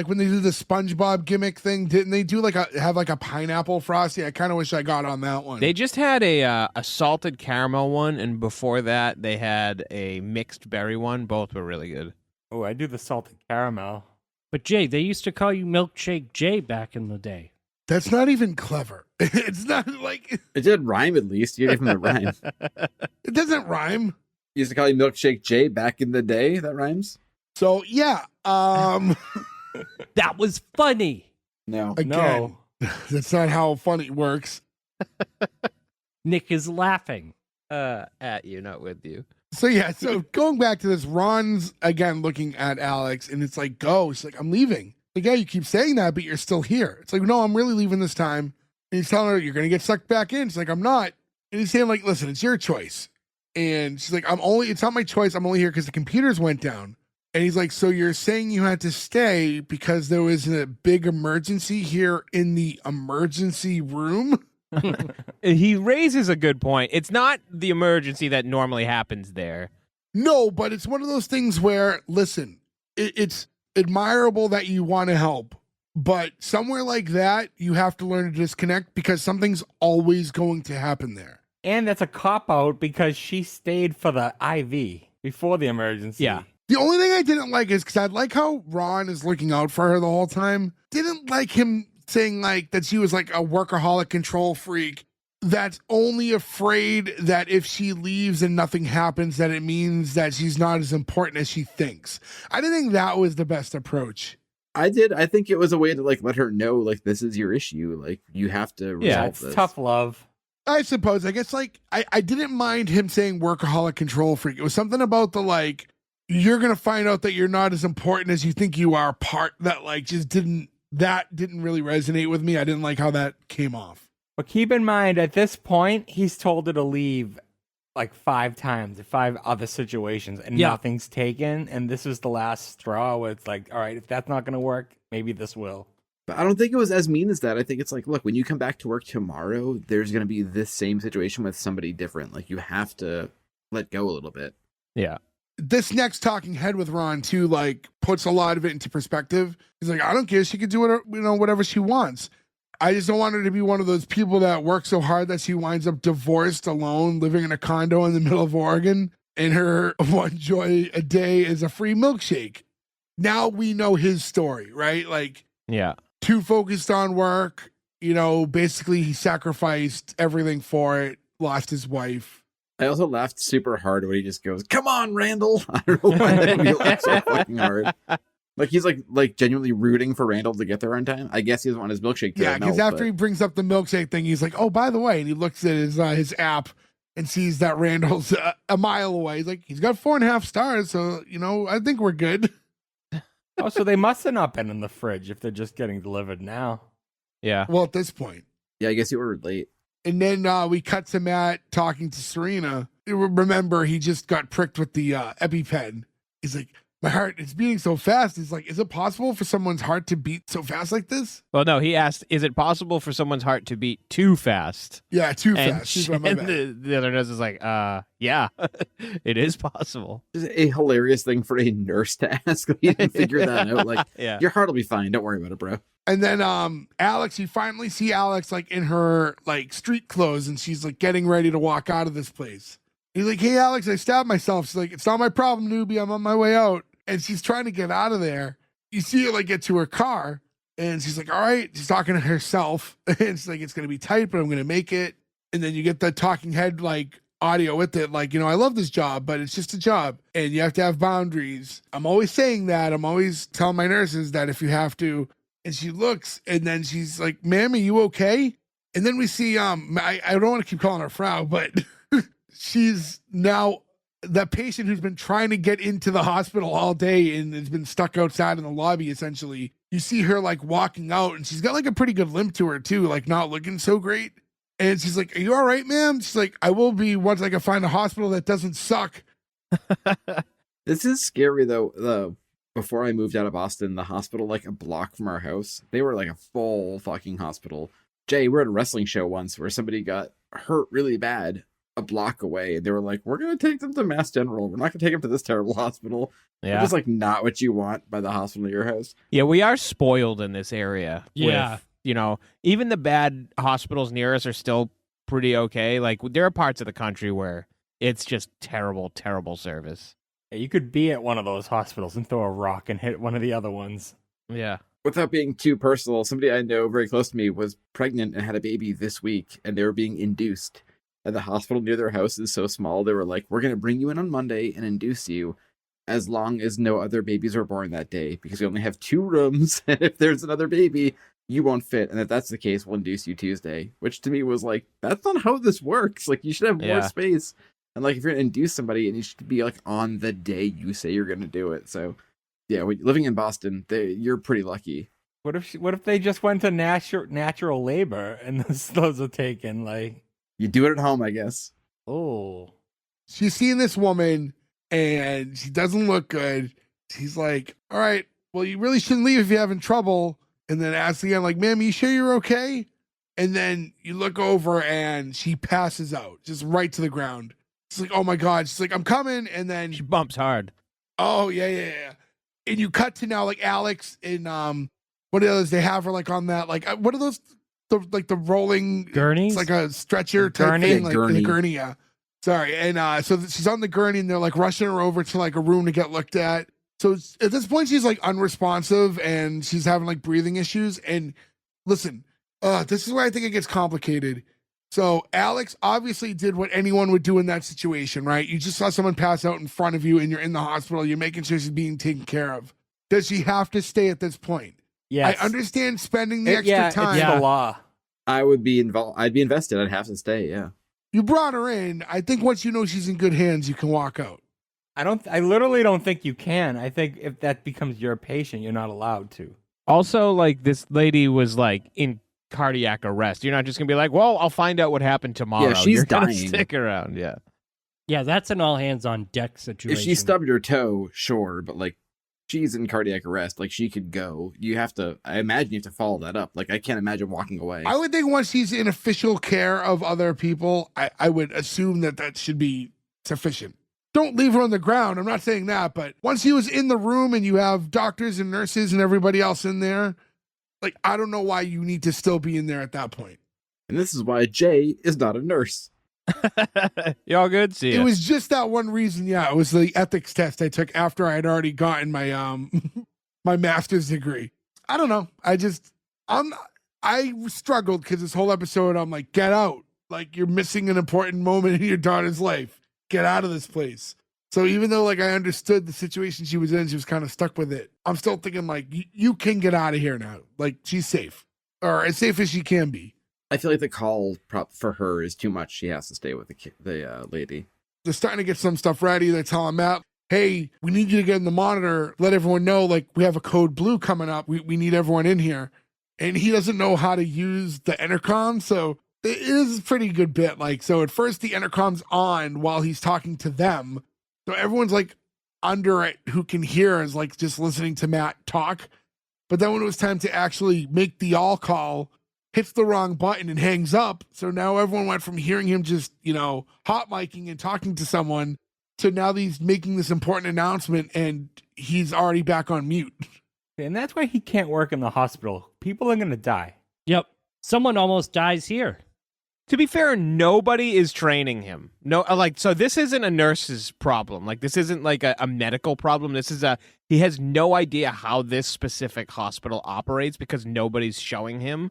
when they do the SpongeBob gimmick thing? Didn't they do have a pineapple frosty? I kind of wish I got on that one. They just had a salted caramel one, and before that, they had a mixed berry one. Both were really good. Oh, I do the salted caramel. But Jay, they used to call you Milkshake Jay back in the day. That's not even clever. It's not like It did rhyme at least. You gave him the rhyme. it doesn't rhyme. Used to call you Milkshake Jay back in the day. That rhymes? So yeah, That was funny. No. again, that's not how funny works. Nick is laughing. At you, not with you. So yeah, so going back to this, Ron's again looking at Alex, and it's like, go. She's like, I'm leaving. Like, yeah, you keep saying that, but you're still here. It's like, no, I'm really leaving this time. And he's telling her, you're gonna get sucked back in. She's like, I'm not. And he's saying, like, listen, it's your choice. And she's like, it's not my choice. I'm only here because the computers went down. And he's like, so you're saying you had to stay because there was a big emergency here in the emergency room? He raises a good point. It's not the emergency that normally happens there. No, but it's one of those things where, listen, it's admirable that you want to help, but somewhere like that, you have to learn to disconnect because something's always going to happen there. And that's a cop out because she stayed for the IV before the emergency. Yeah. The only thing I didn't like is because I like how Ron is looking out for her the whole time. Didn't like him saying like that she was like a workaholic control freak that's only afraid that if she leaves and nothing happens, that it means that she's not as important as she thinks. I didn't think that was the best approach. I did. I think it was a way to like let her know like this is your issue. Like you have to resolve It's this. tough love. I suppose. I guess like I didn't mind him saying workaholic control freak. It was something about the like you're gonna find out that you're not as important as you think you are part that like just didn't really resonate with me. I didn't like how that came off. But keep in mind, at this point, he's told her to leave like 5 times, 5 other situations, and nothing's taken. And this is the last straw where it's like, all right, if that's not going to work, maybe this will. But I don't think it was as mean as that. I think it's like, look, when you come back to work tomorrow, there's going to be this same situation with somebody different. Like you have to let go a little bit. Yeah. This next talking head with Ron too, like puts a lot of it into perspective. He's like, I don't care. She could do whatever she wants. I just don't want her to be one of those people that work so hard that she winds up divorced, alone, living in a condo in the middle of Oregon, and her one joy a day is a free milkshake. Now we know his story, right? Like, yeah, too focused on work. Basically he sacrificed everything for it, lost his wife. I also laughed super hard when he just goes, "Come on, Randall." I don't know why that made me laugh so fucking hard. Like he's like genuinely rooting for Randall to get there on time. I guess he doesn't want his milkshake to Yeah, because after he brings up the milkshake thing, he's like, "Oh, by the way," and he looks at his app and sees that Randall's a mile away. He's like, "He's got 4.5 stars, so I think we're good." Oh, so they must have not been in the fridge if they're just getting delivered now. Yeah. Well, at this point. Yeah, I guess you ordered late. And then we cut to Matt talking to Serena. Remember, he just got pricked with the EpiPen. He's like, "My heart is beating so fast." He's like, "Is it possible for someone's heart to beat so fast like this?" Well, no, he asked, "Is it possible for someone's heart to beat too fast?" Yeah, too and fast. She's my bad. the other nurse is like, yeah, it is possible. Just a hilarious thing for a nurse to ask. You didn't figure that out. Like, Yeah. Your heart will be fine. Don't worry about it, bro. And then Alex, you finally see Alex like in her like street clothes, and she's like getting ready to walk out of this place. He's like, "Hey, Alex, I stabbed myself." She's like, "It's not my problem, newbie. I'm on my way out." And she's trying to get out of there. You see her like get to her car, and she's like, "All right." She's talking to herself, and she's like, "It's gonna be tight, but I'm gonna make it." And then you get the talking head like audio with it, like, "I love this job, but it's just a job, and you have to have boundaries. I'm always saying that. I'm always telling my nurses that if you have to." And she looks, and then she's like, "Ma'am, are you okay?" And then we see, I don't want to keep calling her Frau, but she's now the patient who's been trying to get into the hospital all day and has been stuck outside in the lobby, essentially. You see her like walking out, and she's got like a pretty good limp to her too, like not looking so great. And she's like, "Are you all right, ma'am?" She's like, "I will be once I can find a hospital that doesn't suck." This is scary though. Before I moved out of Boston, the hospital like a block from our house, they were like a full fucking hospital. Jay, we're at a wrestling show once where somebody got hurt really bad a block away, and they were like, "We're gonna take them to Mass General. We're not gonna take them to this terrible hospital." Yeah. It's just like not what you want by the hospital near your house. Yeah, we are spoiled in this area. Yeah. With, even the bad hospitals near us are still pretty okay. Like there are parts of the country where it's just terrible, terrible service. Yeah, you could be at one of those hospitals and throw a rock and hit one of the other ones. Yeah. Without being too personal, somebody I know very close to me was pregnant and had a baby this week, and they were being induced. And the hospital near their house is so small, they were like, "We're going to bring you in on Monday and induce you as long as no other babies are born that day, because we only have 2 rooms, and if there's another baby, you won't fit. And if that's the case, we'll induce you Tuesday." Which to me was like, that's not how this works. Like, you should have more space. And like, if you're going to induce somebody, and you should be like on the day you say you're going to do it. So yeah, living in Boston, you're pretty lucky. What if they just went to natural labor and those are taken? Like, you do it at home, I guess. oh, She's seeing this woman, and she doesn't look good. She's like, "All right, well, you really shouldn't leave if you're having trouble." And then asks again, like, "Ma'am, you sure you're okay?" And then you look over, and she passes out, just right to the ground. She's like, "Oh my God." She's like, "I'm coming." And then She bumps hard. oh yeah. And you cut to now like Alex and what are the others? They have her like on that like what are those the rolling Gurneys? It's like a stretcher type Gurney? thing, like Gurney. the gurney. Yeah, sorry. And so she's on the gurney, and they're like rushing her over to like a room to get looked at. So at this point, she's like unresponsive, and she's having like breathing issues. And listen, this is where I think it gets complicated. So Alex obviously did what anyone would do in that situation, right? You just saw someone pass out in front of you, and you're in the hospital. You're making sure she's being taken care of. Does she have to stay at this point? Yes. I understand spending the extra time. It's the law. I would be involved. I'd be invested. I'd have to stay. Yeah. You brought her in. I think once you know she's in good hands, you can walk out. I literally don't think you can. I think if that becomes your patient, you're not allowed to. Also, like, this lady was like in cardiac arrest. You're not just gonna be like, well, I'll find out what happened tomorrow. Yeah, she's You're gonna dying. stick around. Yeah. Yeah, that's an all hands on deck situation. If she stubbed her toe, sure, but like she's in cardiac arrest, like she could go. You have to. I imagine you have to follow that up. Like I can't imagine walking away. I would think once she's in official care of other people, I would assume that should be sufficient. Don't leave her on the ground. I'm not saying that, but once he was in the room and you have doctors and nurses and everybody else in there, like, I don't know why you need to still be in there at that point. And this is why Jay is not a nurse. Y'all good? See ya. It was just that one reason. Yeah, it was the ethics test I took after I had already gotten my my master's degree. I don't know. I struggled because this whole episode I'm like, get out. Like, you're missing an important moment in your daughter's life. Get out of this place. So even though like I understood the situation she was in, she was kind of stuck with it. I'm still thinking like, you can get out of here now. Like, she's safe, or as safe as she can be. I feel like the call prop for her is too much. She has to stay with the lady. They're starting to get some stuff ready. They're telling Matt, hey, we need you to get in the monitor. Let everyone know, like, we have a code blue coming up. We need everyone in here. And he doesn't know how to use the intercom. So it is a pretty good bit. Like, so at first the intercom's on while he's talking to them. So everyone's like under it who can hear is like just listening to Matt talk. But then when it was time to actually make the all call, hits the wrong button and hangs up. So now everyone went from hearing him just, hot micing and talking to someone to now he's making this important announcement and he's already back on mute. And that's why he can't work in the hospital. People are going to die. Yep. Someone almost dies here. To be fair, nobody is training him. No, so this isn't a nurse's problem. Like, this isn't like a medical problem. This is he has no idea how this specific hospital operates because nobody's showing him.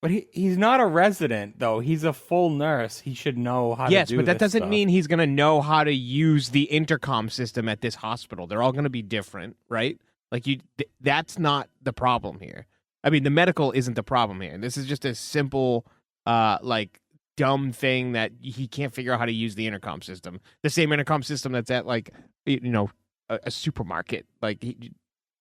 But he's not a resident, though. He's a full nurse. He should know how to do this. Yes, but that doesn't mean he's going to know how to use the intercom system at this hospital. They're all going to be different, right? Like, that's not the problem here. I mean, the medical isn't the problem here. This is just a simple, dumb thing that he can't figure out how to use the intercom system. The same intercom system that's at, like, a supermarket. Like, it's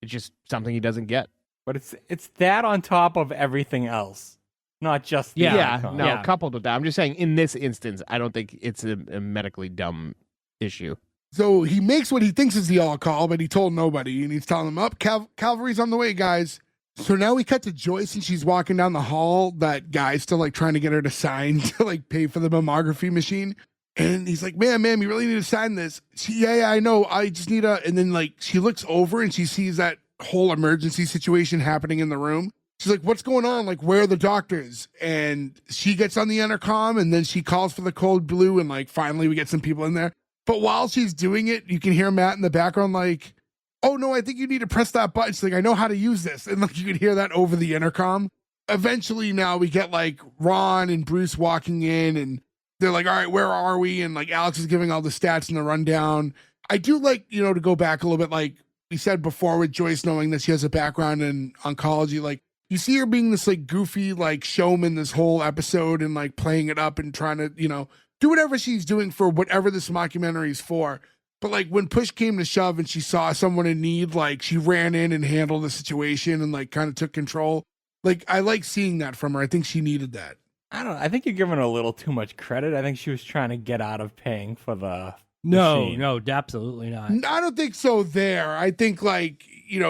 just something he doesn't get. But it's that on top of everything else. Not just the intercom. Coupled with that. I'm just saying, in this instance, I don't think it's a medically dumb issue. So he makes what he thinks is the all call, but he told nobody, and he's telling them, up, cavalry's on the way, guys. So now we cut to Joyce, and she's walking down the hall. That guy's still like trying to get her to sign to like pay for the mammography machine. And he's like, ma'am, you really need to sign this. Yeah, I know. I just need and then like she looks over and she sees that whole emergency situation happening in the room. She's like, what's going on? Like, where are the doctors? And she gets on the intercom and then she calls for the code blue and like finally we get some people in there. But while she's doing it, you can hear Matt in the background like, oh no, I think you need to press that button. She's like, I know how to use this. And like you could hear that over the intercom. Eventually now we get like Ron and Bruce walking in and they're like, all right, where are we? And like Alex is giving all the stats and the rundown. I do like, to go back a little bit, like we said before with Joyce knowing that she has a background in oncology, like you see her being this like goofy, like showman this whole episode and like playing it up and trying to, do whatever she's doing for whatever this mockumentary is for. But like when push came to shove and she saw someone in need, like she ran in and handled the situation and like kind of took control. Like I like seeing that from her. I think she needed that. I don't know. I think you're giving her a little too much credit. I think she was trying to get out of paying for the machine. No, absolutely not. I don't think so there. I think like,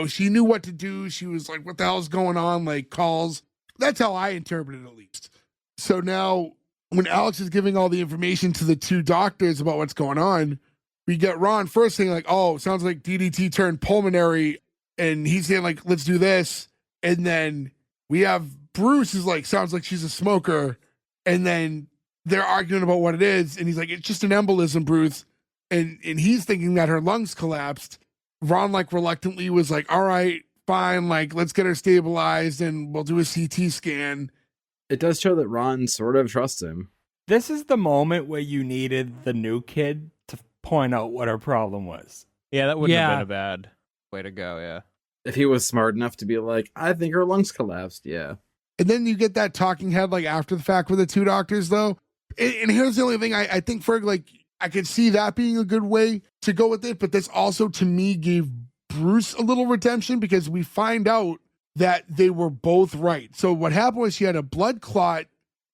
she knew what to do. She was like, what the hell's going on? Like calls. That's how I interpret it at least. So now when Alex is giving all the information to the two doctors about what's going on, we get Ron first saying like, oh, sounds like DDT turned pulmonary. And he's saying like, let's do this. And then we have Bruce is like, sounds like she's a smoker. And then they're arguing about what it is. And he's like, it's just an embolism, Bruce. And he's thinking that her lungs collapsed. Ron like reluctantly was like, all right, fine. Like, let's get her stabilized and we'll do a CT scan. It does show that Ron sort of trusts him. This is the moment where you needed the new kid to point out what her problem was. Yeah, that wouldn't have been a bad way to go, yeah. If he was smart enough to be like, I think her lungs collapsed, yeah. And then you get that talking head like after the fact with the two doctors, though. And here's the only thing I think Ferg, like, I could see that being a good way to go with it, but this also to me gave Bruce a little redemption because we find out that they were both right. So what happened was she had a blood clot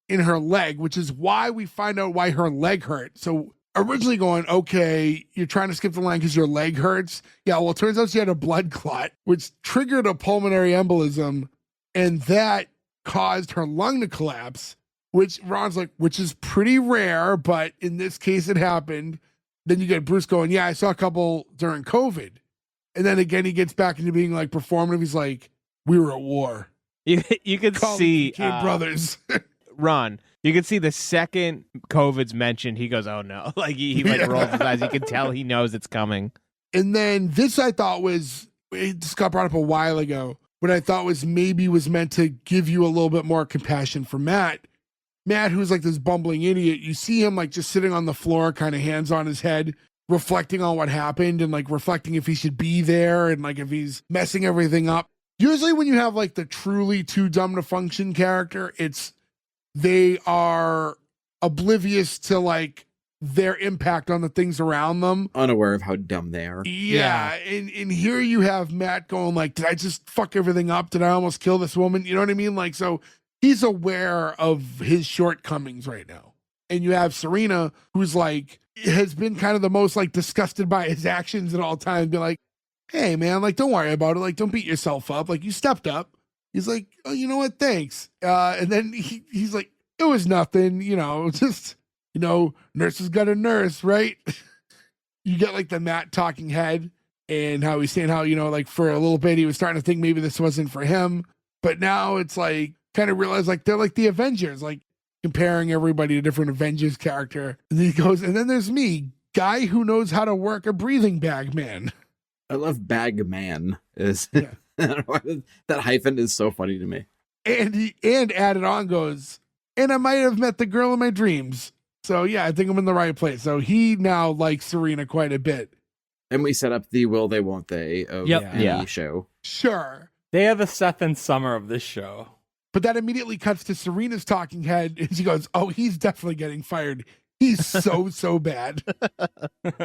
in her leg, which is why we find out why her leg hurt. So originally going, okay, you're trying to skip the line because your leg hurts. Yeah, well, it turns out she had a blood clot, which triggered a pulmonary embolism, and that caused her lung to collapse, which Ron's like, which is pretty rare, but in this case it happened. Then you get Bruce going, yeah, I saw a couple during COVID. And then again, he gets back into being like performative. He's like, we were at war. You could see brothers. Ron, you can see the second COVID's mentioned, he goes, oh no. Like he like rolls his eyes. You can tell he knows it's coming. And then this I thought was, it just got brought up a while ago, what I thought was maybe was meant to give you a little bit more compassion for Matt. Matt, who's like this bumbling idiot, you see him like just sitting on the floor, kind of hands on his head, reflecting on what happened and like reflecting if he should be there and like if he's messing everything up. Usually when you have like the truly too dumb to function character, they are oblivious to like their impact on the things around them. Unaware of how dumb they are. Yeah. And here you have Matt going like, did I just fuck everything up? Did I almost kill this woman? You know what I mean? Like, so he's aware of his shortcomings right now. And you have Serena, who's like, has been kind of the most like disgusted by his actions at all times. Be like, hey man, like, don't worry about it. Like, don't beat yourself up. Like, you stepped up. He's like, oh, you know what? Thanks. And then he's like, it was nothing, just, nurse has got a nurse, right? You get like the Matt talking head and how he's saying how, like for a little bit, he was starting to think maybe this wasn't for him. But now it's like, kind of realize like they're like the Avengers, like comparing everybody to different Avengers character. And then he goes, and then there's me, guy who knows how to work a breathing bag man. I love bag man. Yeah. That hyphen is so funny to me. And he added on goes, and I might have met the girl in my dreams. So yeah, I think I'm in the right place. So he now likes Serena quite a bit. And we set up the will they won't they of the show. Sure. They are the Seth and Summer of this show. But that immediately cuts to Serena's talking head, and she goes, oh, he's definitely getting fired. He's so bad.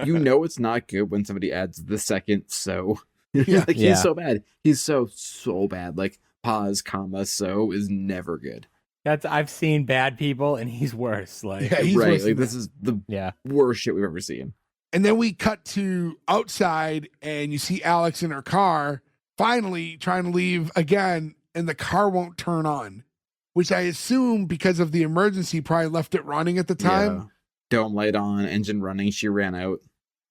You know it's not good when somebody adds the second so. Yeah. Like, he's so bad. He's so bad. Like, pause, comma, so is never good. I've seen bad people, and he's worse. Like, yeah, he's right. worse Like, than this that. is the worst shit we've ever seen. And then we cut to outside, and you see Alex in her car, finally trying to leave again, and the car won't turn on, which I assume because of the emergency probably left it running at the time. Yeah. Dome light on, engine running, she ran out.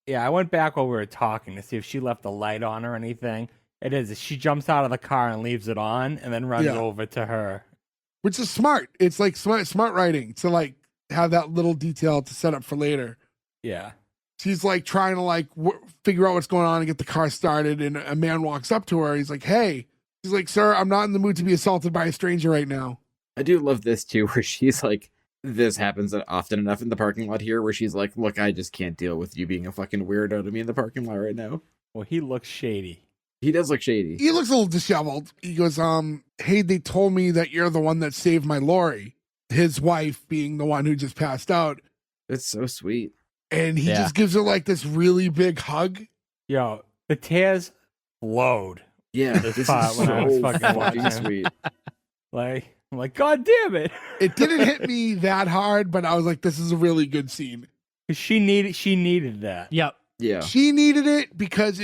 Yeah, I went back while we were talking to see if she left the light on or anything. It is. She jumps out of the car and leaves it on and then runs over to her. Which is smart. It's like smart writing to like have that little detail to set up for later. Yeah. She's like trying to like figure out what's going on and get the car started. And a man walks up to her. He's like, hey. She's like, sir, I'm not in the mood to be assaulted by a stranger right now. I do love this too, where she's like, this happens often enough in the parking lot here, where she's like, look, I just can't deal with you being a fucking weirdo to me in the parking lot right now. Well, he looks shady. He does look shady. He looks a little disheveled. He goes, hey, they told me that you're the one that saved my Lori. His wife being the one who just passed out. It's so sweet. And he just gives her like this really big hug. Yo, the tears flowed. Yeah, This this part is when I was so fucking fucking watching. sweet. Like, I'm like, God damn it. It didn't hit me that hard, but I was like, this is a really good scene. 'Cause she needed that. Yep. Yeah. She needed it because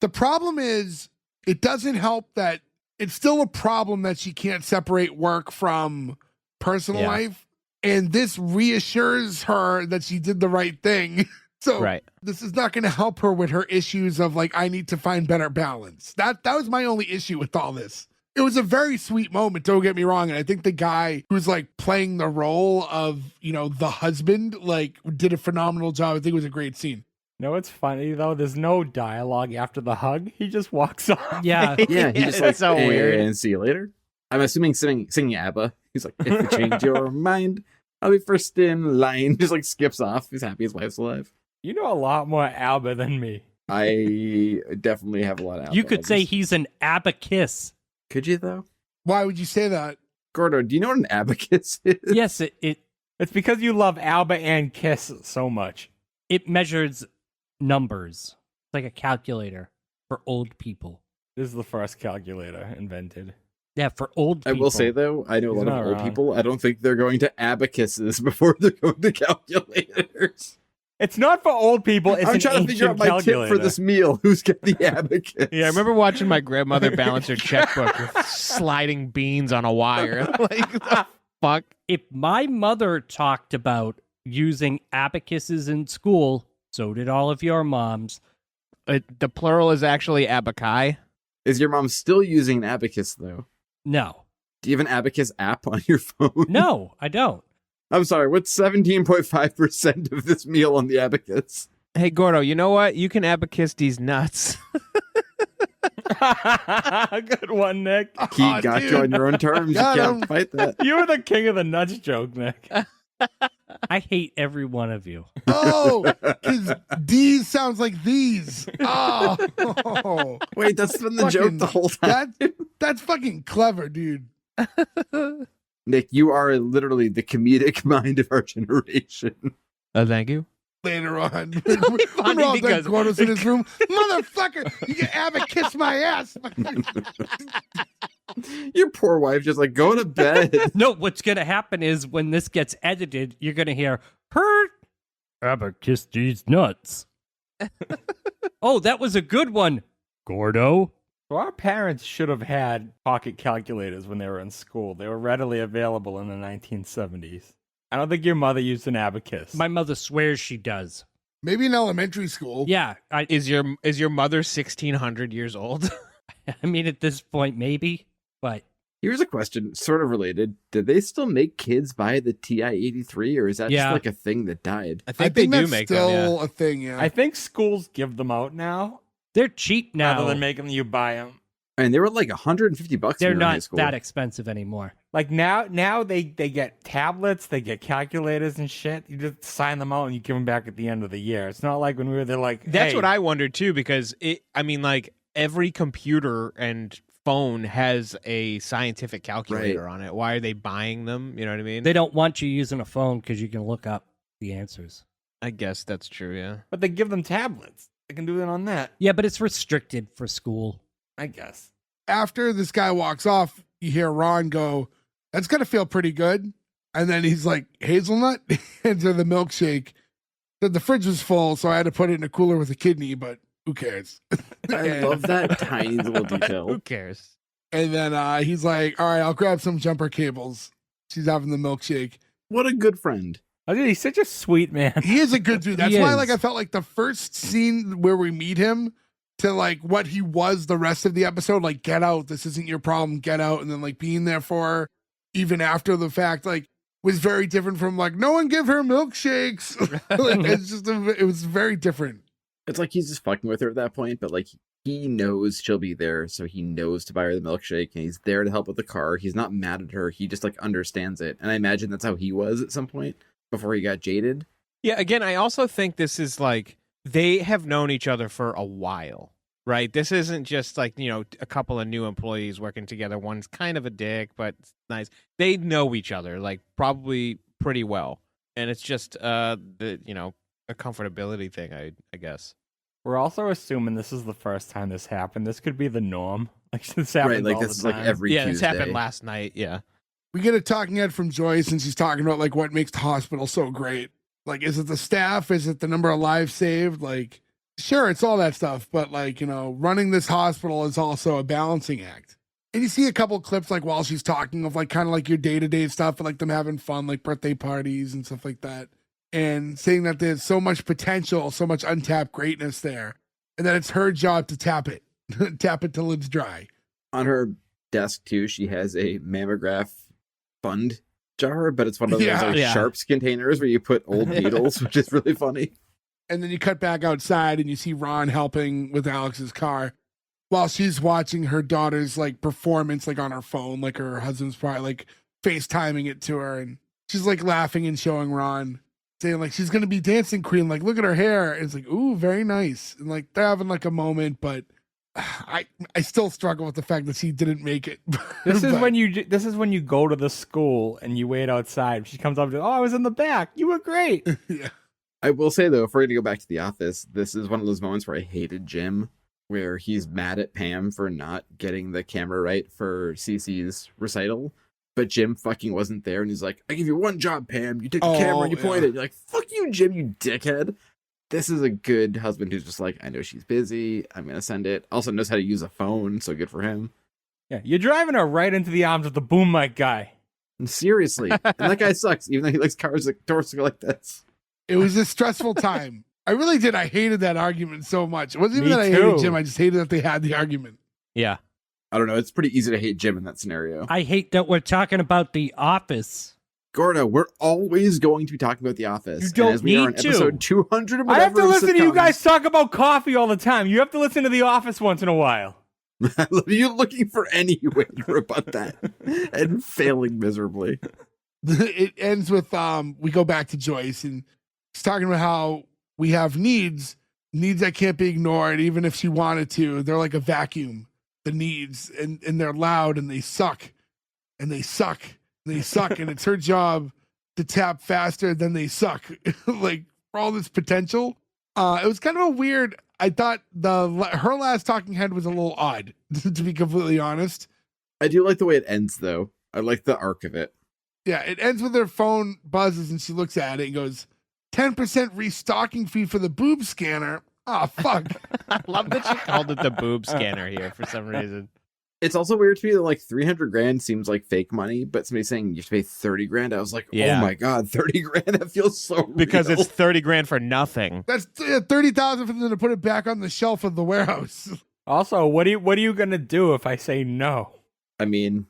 the problem is it doesn't help that it's still a problem that she can't separate work from personal life. And this reassures her that she did the right thing. So this is not going to help her with her issues of like, I need to find better balance. That was my only issue with all this. It was a very sweet moment, don't get me wrong. And I think the guy who's like playing the role of, the husband, like did a phenomenal job. I think it was a great scene. You know what's funny though? There's no dialogue after the hug. He just walks off. Yeah. Yeah, he just like, so weird. And see you later. I'm assuming singing ABBA. He's like, if you change your mind, I'll be first in line. Just like skips off. He's happy his wife's alive. You know a lot more ABBA than me. I definitely have a lot of. You could say abacus. he's an abacus. Could you though? Why would you say that? Gordo, do you know what an abacus is? Yes, It's because you love Alba and Kiss so much. it measures numbers. It's like a calculator for old people. This is the first calculator invented. Yeah, for old I people. will say though, I know a He's lot of not old wrong. people. I don't think they're going to abacuses before they're going to calculators. It's not for old people. It's I'm an trying to figure out ancient my calculator. tip for this meal. Who's got the abacus? Yeah, I remember watching my grandmother balance her checkbook with sliding beans on a wire. Like, the fuck? If my mother talked about using abacuses in school, so did all of your moms. The plural is actually abaci. Is your mom still using an abacus though? No. Do you have an abacus app on your phone? No, I don't. I'm sorry, what's 17.5% of this meal on the abacus? Hey, Gordo, you know what? You can abacus these nuts. Good one, Nick. He got you on your own terms. Got you can't him. fight that. You were the king of the nuts joke, Nick. I hate every one of you. Oh, because these sounds like these. Oh, Wait, that's been the joke Fucking- the whole time. that's fucking clever, dude. Nick, you are literally the comedic mind of our generation. Thank you. Later on, only funny we're all because- done Gordo's in his room. Motherfucker, you can have a kiss my ass. Your poor wife just like, go to bed. No, what's going to happen is when this gets edited, you're going to hear, her abacus these nuts. Oh, that was a good one, Gordo. So our parents should have had pocket calculators when they were in school. They were readily available in the 1970s. I don't think your mother used an abacus. My mother swears she does. Maybe in elementary school. Yeah, Is your mother 1,600 years old? I mean, at this point, maybe, but Here's a question, sort of related. Did they still make kids buy the TI-83, or is that Yeah. just like a thing that died? I I think they think do that's make still them. Yeah. a thing. Yeah, I think schools give them out now, they're cheap now. rather than making you buy them. And they were like $150 when They're we were in high not school. that expensive anymore. Like now they get tablets, they get calculators and shit. You just sign them out and you give them back at the end of the year. It's not like when we were there like, That's hey, what I wondered too, because like every computer and phone has a scientific calculator on it. Why are they buying them? You know what I mean? They don't want you using a phone because you can look up the answers. I guess that's true. Yeah. But they give them tablets. They can do it on that, Yeah, but it's restricted for school. I guess. after this guy walks off, you hear Ron go, "That's gonna feel pretty good." And then he's like, "Hazelnut," into the milkshake. The fridge was full, so I had to put it in a cooler with a kidney, but who cares? I love that tiny little Who detail. cares? And then he's like, "All right, I'll grab some jumper cables." She's having the milkshake. What a good friend. Oh, dude, he's such a sweet man. He is a good dude. That's He why, is. like, I felt like the first scene where we meet him to like what he was the rest of the episode, like, get out, this isn't your problem, get out, and then like being there for her, even after the fact, like, was very different from like, no one give her milkshakes. Like, it's just it was very different. It's like he's just fucking with her at that point, but like he knows she'll be there, so he knows to buy her the milkshake, and he's there to help with the car. He's not mad at her. He just like understands it. And I imagine that's how he was at some point before he got jaded. Yeah, again, I also think this is like they have known each other for a while, right? This isn't just like, you know, a couple of new employees working together. One's kind of a dick, but it's nice. They know each other like probably pretty well. And it's just the, you know, a comfortability thing, I guess. We're also assuming this is the first time this happened. This could be the norm. Like this happens Right, like all this the is like time. every Yeah, this Tuesday. happened last night. Yeah. We get a talking head from Joyce, and she's talking about like what makes the hospital so great. Like, is it the staff? Is it the number of lives saved? Like, sure, it's all that stuff, but like, you know, running this hospital is also a balancing act. And you see a couple clips like while she's talking of like kind of like your day-to-day stuff, like them having fun, like birthday parties and stuff like that. And saying that there's so much potential, so much untapped greatness there. And that it's her job to tap it, tap it till it's dry. On her desk too, she has a mammograph fund jar, but it's one of those Yeah. like Yeah. sharps containers where you put old needles, which is really funny. And then you cut back outside and you see Ron helping with Alex's car while she's watching her daughter's like performance like on her phone, like her husband's probably like FaceTiming it to her, and she's like laughing and showing Ron. saying like she's gonna be dancing queen, like look at her hair. And it's like, ooh, very nice. And like they're having like a moment, but I still struggle with the fact that she didn't make it. This is when you go to the school and you wait outside. She comes up to, oh, I was in the back. You were great. Yeah. I will say though, if we're gonna go back to The Office, this is one of those moments where I hated Jim, where he's mad at Pam for not getting the camera right for Cece's recital. But Jim fucking wasn't there, and he's like, I give you one job, Pam. You take the camera and you point it. You're like, fuck you, Jim, you dickhead. This is a good husband who's just like, I know she's busy. I'm going to send it. Also knows how to use a phone, so good for him. Yeah, you're driving her right into the arms of the boom mic guy. And seriously. And that guy sucks, even though he likes cars like torso like this. It was a stressful time. I really did. I hated that argument so much. It wasn't even Me that I too. hated Jim. I just hated that they had the argument. Yeah. I don't know. It's pretty easy to hate Jim in that scenario. I hate that we're talking about The Office. Gordo, we're always going to be talking about The Office. You don't and as we are on need to. episode 200 of I have to whatever listen to you sitcoms- guys talk about coffee all the time. You have to listen to The Office once in a while. You're looking for any way to rebut that and failing miserably. It ends with we go back to Joyce, and she's talking about how we have needs that can't be ignored, even if she wanted to. They're like a vacuum, the needs, and they're loud and they suck, and they suck, and they suck, and it's her job to tap faster than they suck. Like for all this potential. It was kind of a weird. I thought her last talking head was a little odd, to be completely honest. I do like the way it ends, though. I like the arc of it. Yeah, it ends with her phone buzzes and she looks at it and goes, 10% restocking fee for the boob scanner. Oh, fuck. I love that she called it the boob scanner here for some reason. It's also weird to me that like 300 grand seems like fake money, but somebody saying you have to pay 30 grand. I was like, Yeah. oh my God, 30 grand. That feels so Because real. it's 30 grand for nothing. That's 30,000 for them to put it back on the shelf of the warehouse. Also, what are you gonna do if I say no? I mean,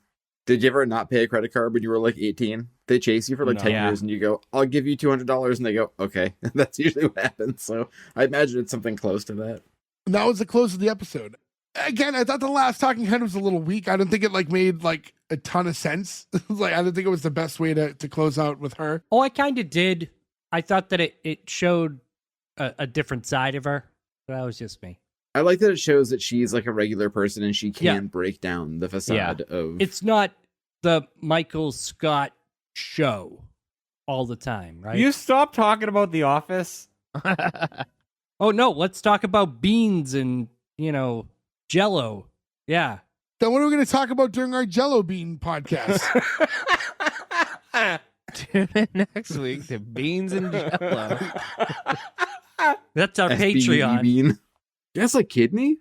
did you ever not pay a credit card when you were like 18? They chase you for like No. 10 Yeah. years and you go, I'll give you $200. And they go, okay. That's usually what happens. So I imagine it's something close to that. And that was the close of the episode. Again, I thought the last talking head was a little weak. I didn't think it like made like a ton of sense. Like I didn't think it was the best way to close out with her. Oh, I kind of did. I thought that it showed a different side of her. But that was just me. I like that it shows that she's like a regular person and she can Yeah. break down the facade of. It's not the Michael Scott show all the time, right? You stop talking about The Office. Oh, no, let's talk about beans and, Jello. Yeah. Then what are we going to talk about during our Jello Bean podcast? Tune in next week to Beans and Jello. That's our SBE Patreon. bean. That's like kidney?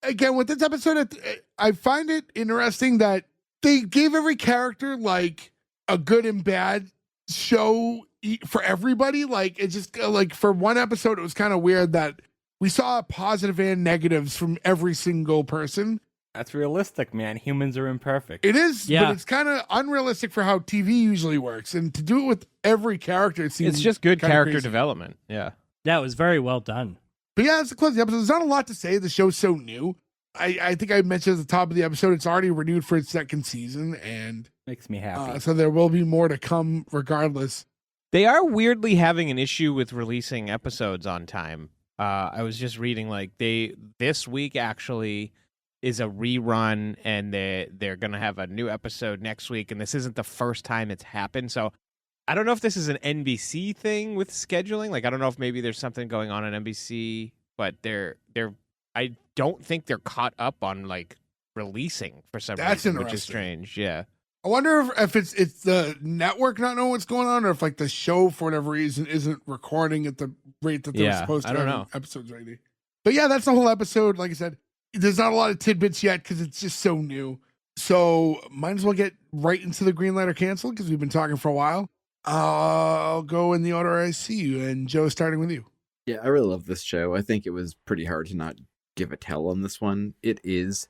Again, with this episode, I find it interesting that they gave every character like a good and bad show for everybody. Like it just like for one episode, it was kind of weird that we saw positive and negatives from every single person. That's realistic, man. Humans are imperfect. It is, Yeah. but it's kind of unrealistic for how TV usually works. And to do it with every character, it seems It's just good kinda character crazy. development. Yeah. That was very well done. But yeah, that's the close of the episode. There's not a lot to say. The show's so new. I think I mentioned at the top of the episode, it's already renewed for its second season. And Makes me happy. so there will be more to come regardless. They are weirdly having an issue with releasing episodes on time. I was just reading like this week actually is a rerun and they're going to have a new episode next week, and this isn't the first time it's happened. So I don't know if this is an NBC thing with scheduling. Like I don't know if maybe there's something going on at NBC, but I don't think they're caught up on like releasing for some That's reason, which is interesting. strange. Yeah. I wonder if it's the network not knowing what's going on, or if like the show for whatever reason isn't recording at the rate that they're Yeah, supposed to. I don't have know. episodes ready. But yeah, that's the whole episode. Like I said, there's not a lot of tidbits yet because it's just so new. So might as well get right into the green light or cancel because we've been talking for a while. I'll go in the order I see you, and Joe, starting with you. Yeah, I really love this show. I think it was pretty hard to not give a tell on this one. It is.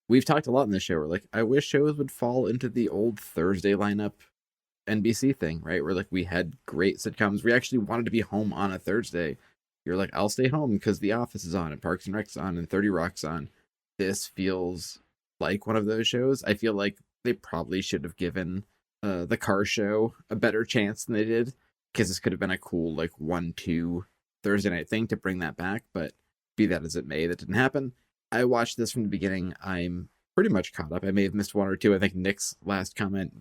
We've talked a lot in this show. We're like, I wish shows would fall into the old Thursday lineup NBC thing, right? Where like we had great sitcoms. We actually wanted to be home on a Thursday. You're like, I'll stay home because The Office is on and Parks and Rec's on and 30 Rock's on. This feels like one of those shows. I feel like they probably should have given the car show a better chance than they did. because this could have been a cool like 1-2 Thursday night thing to bring that back, but be that as it may, that didn't happen. I watched this from the beginning. I'm pretty much caught up. I may have missed one or two. I think Nick's last comment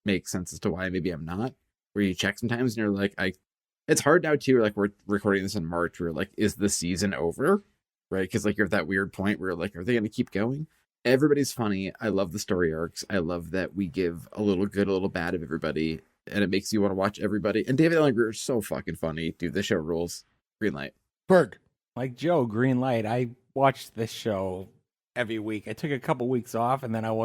makes sense as to why maybe I'm not, where you check sometimes and you're like, it's hard now too, like we're recording this in March, where like, is the season over? Right? Because like you're at that weird point where like, are they going to keep going? Everybody's funny. I love the story arcs. I love that we give a little good, a little bad of everybody, and it makes you want to watch everybody. And David Allen Grier is so fucking funny. Dude, the show rules. Green light. Berg. Like Joe, green light. I watched this show every week. I took a couple weeks off, and then I'm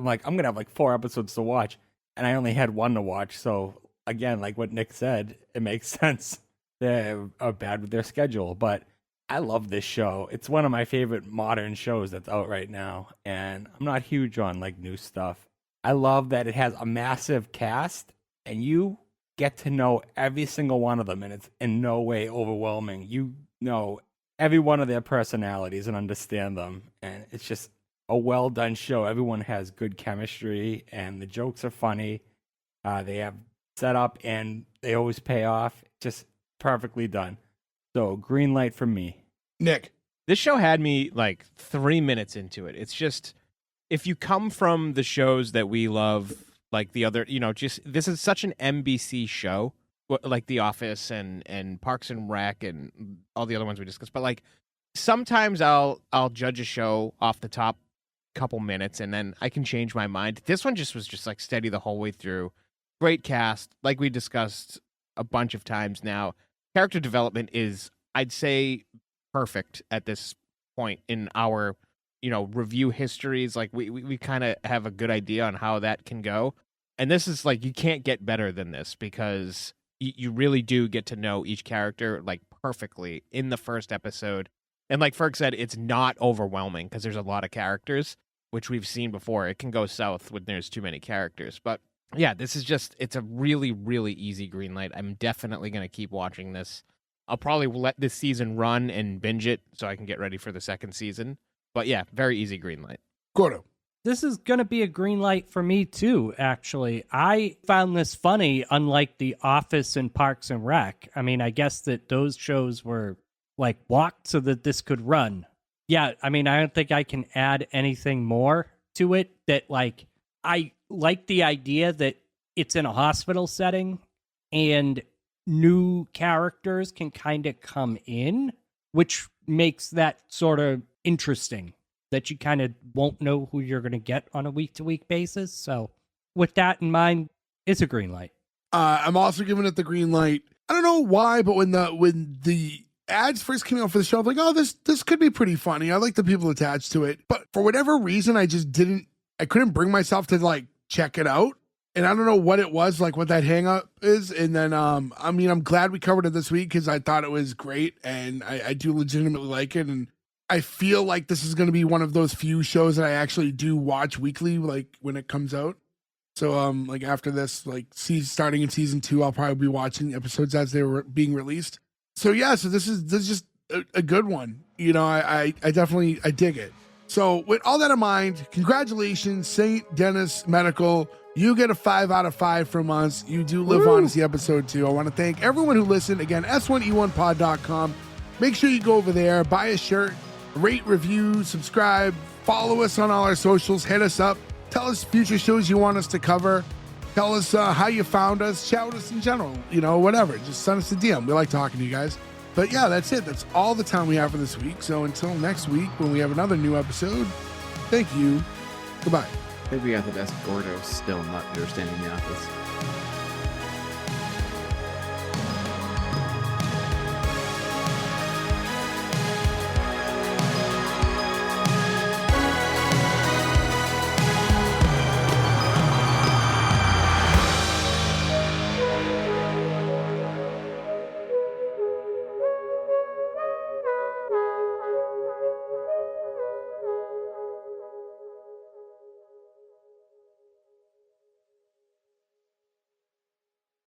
like, I'm gonna have like 4 episodes to watch, and I only had 1 to watch. So again, like what Nick said, it makes sense. They are bad with their schedule, but I love this show. It's one of my favorite modern shows that's out right now, and I'm not huge on like new stuff. I love that it has a massive cast, and you get to know every single one of them, and it's in no way overwhelming. You know every one of their personalities and understand them, and it's just a well done show. Everyone has good chemistry, and the jokes are funny. They have setup, and they always pay off. Just perfectly done. So green light from me. Nick. This show had me like 3 minutes into it. It's just, if you come from the shows that we love, like the other, just this is such an NBC show, like The Office and Parks and Rec and all the other ones we discussed. But like sometimes I'll judge a show off the top couple minutes and then I can change my mind. This one was just like steady the whole way through. Great cast, like we discussed a bunch of times now. Character development is, I'd say, perfect at this point in our review histories. Like we kind of have a good idea on how that can go, and this is like, you can't get better than this, because you really do get to know each character like perfectly in the first episode. And like Ferg said, it's not overwhelming because there's a lot of characters, which we've seen before. It can go south when there's too many characters, but yeah, this is just, it's a really, really easy green light. I'm definitely going to keep watching this. I'll probably let this season run and binge it so I can get ready for the second season. But yeah, very easy green light. Gordo. This is going to be a green light for me too, actually. I found this funny, unlike The Office and Parks and Rec. I mean, I guess that those shows were like walked so that this could run. Yeah, I mean, I don't think I can add anything more to it. That like, I like the idea that it's in a hospital setting and new characters can kind of come in, which makes that sort of interesting, that you kind of won't know who you're going to get on a week-to-week basis. So with that in mind, it's a green light. I'm also giving it the green light. I don't know why, but when the ads first came out for the show, I'm like, oh, this could be pretty funny. I like the people attached to it. But for whatever reason, I couldn't bring myself to like check it out. And I don't know what it was, like what that hang up is. And then, I mean, I'm glad we covered it this week because I thought it was great. And I do legitimately like it. And I feel like this is going to be one of those few shows that I actually do watch weekly, like when it comes out. So, like after this, like starting in season 2, I'll probably be watching episodes as they were being released. So yeah, so this is just a good one. I definitely dig it. So with all that in mind, congratulations, St. Denis Medical. You get a 5 out of 5 from us. You do live on to see episode 2. I want to thank everyone who listened. Again, S1E1pod.com. Make sure you go over there, buy a shirt, rate, review, subscribe, follow us on all our socials, hit us up, tell us future shows you want us to cover, tell us how you found us, chat with us in general, whatever. Just send us a DM. We like talking to you guys. But yeah, that's it. That's all the time we have for this week. So until next week, when we have another new episode, thank you. Goodbye. I think we got the best Gordo still not understanding The Office.